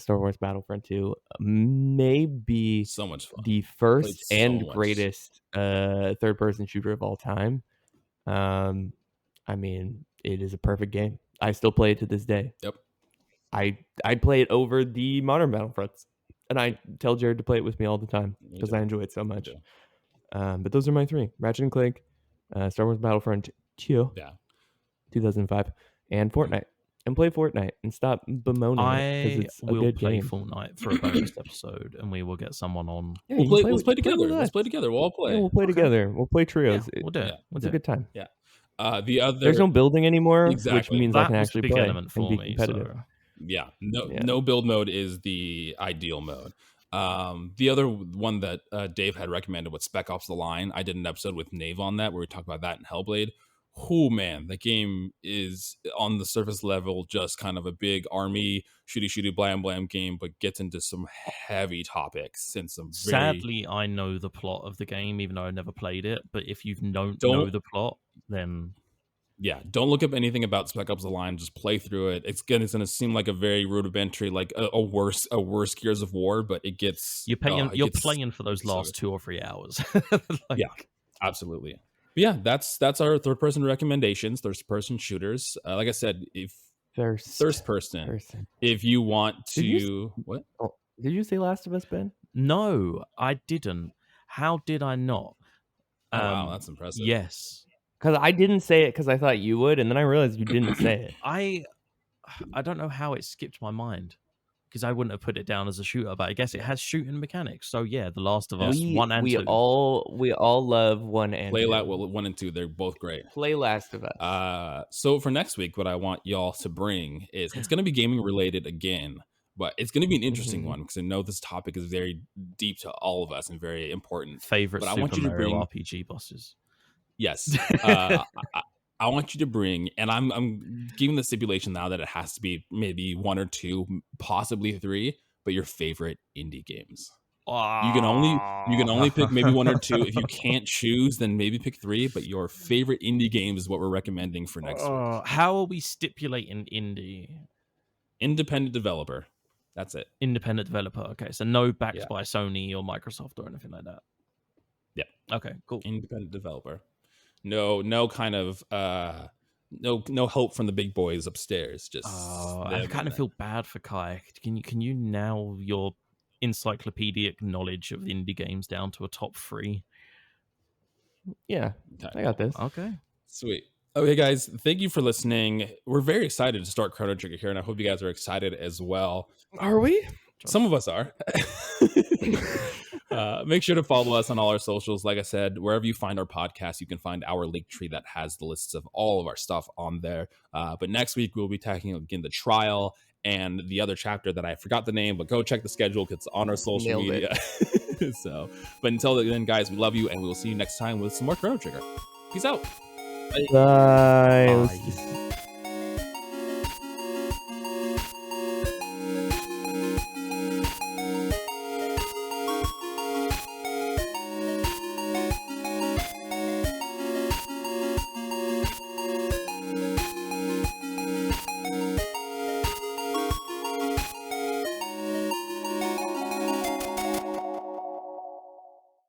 Star Wars Battlefront 2 may be so much fun. The first and greatest third-person shooter of all time. I mean, it is a perfect game. I still play it to this day. Yep. I play it over the modern Battlefronts, and I tell Jared to play it with me all the time because I enjoy it so much. But those are my three: Ratchet and Clank, Star Wars Battlefront 2, 2005, and Fortnite. And play Fortnite and stop bemoaning it because it's a good game. Fortnite for a bonus episode, and we will get someone on. Yeah, let's play together. Let's play together. We'll all play. Yeah, we'll play together. We'll play trios. Yeah, we'll do it. It's a good time. Yeah. The other, there's no building anymore, exactly. which means that I can actually play element for and be me. competitive. So. No build mode is the ideal mode. The other one that Dave had recommended was Spec Ops: The Line. I did an episode with Nave on that where we talked about that in Hellblade. Oh man, the game is on the surface level just kind of a big army shooty blam blam game, but gets into some heavy topics and some. Sadly, I know the plot of the game, even though I never played it. But if you don't know the plot, then don't look up anything about Spec Ops: The Line. Just play through it. It's gonna seem like a very rudimentary, like a worse Gears of War, but it gets you're playing for those last 2 or 3 hours. Yeah, absolutely. But yeah, that's our third person recommendations. Third person shooters. Like I said, if third person. If you want to, what? Oh, did you say Last of Us, Ben? No, I didn't. How did I not? Wow, that's impressive. Yes, because I didn't say it because I thought you would, and then I realized you didn't say it. I don't know how it skipped my mind. Because I wouldn't have put it down as a shooter, but I guess it has shooting mechanics. So yeah, The Last of Us 1 and 2. We all love 1 and 2. 1 and 2, they're both great. Play Last of Us. So for next week, what I want y'all to bring is it's going to be gaming related again, but it's going to be an interesting one because I know this topic is very deep to all of us and very important. Favorite but Super Mario RPG bosses. Yes. I want you to bring, and I'm giving the stipulation now that it has to be maybe 1 or 2, possibly 3, but your favorite indie games. You can only pick maybe 1 or 2. If you can't choose, then maybe pick 3. But your favorite indie game is what we're recommending for next week. How are we stipulating indie? Independent developer. That's it. Independent developer. Okay, so no backed by Sony or Microsoft or anything like that. Yeah. Okay, cool. Independent developer. No kind of no help from the big boys upstairs. Just I kind of feel bad for Kai. Can you narrow your encyclopedic knowledge of indie games down to a top 3? Yeah, I got this. Okay, sweet. Okay, guys, thank you for listening. We're very excited to start Chrono Trigger here, and I hope you guys are excited as well. Are we? Some of us are. Make sure to follow us on all our socials. Like I said, wherever you find our podcast, you can find our link tree that has the lists of all of our stuff on there. But next week, we'll be tackling again the trial and the other chapter that I forgot the name, but go check the schedule because it's on our social media. So, but until then, guys, we love you, and we will see you next time with some more Chrono Trigger. Peace out. Bye.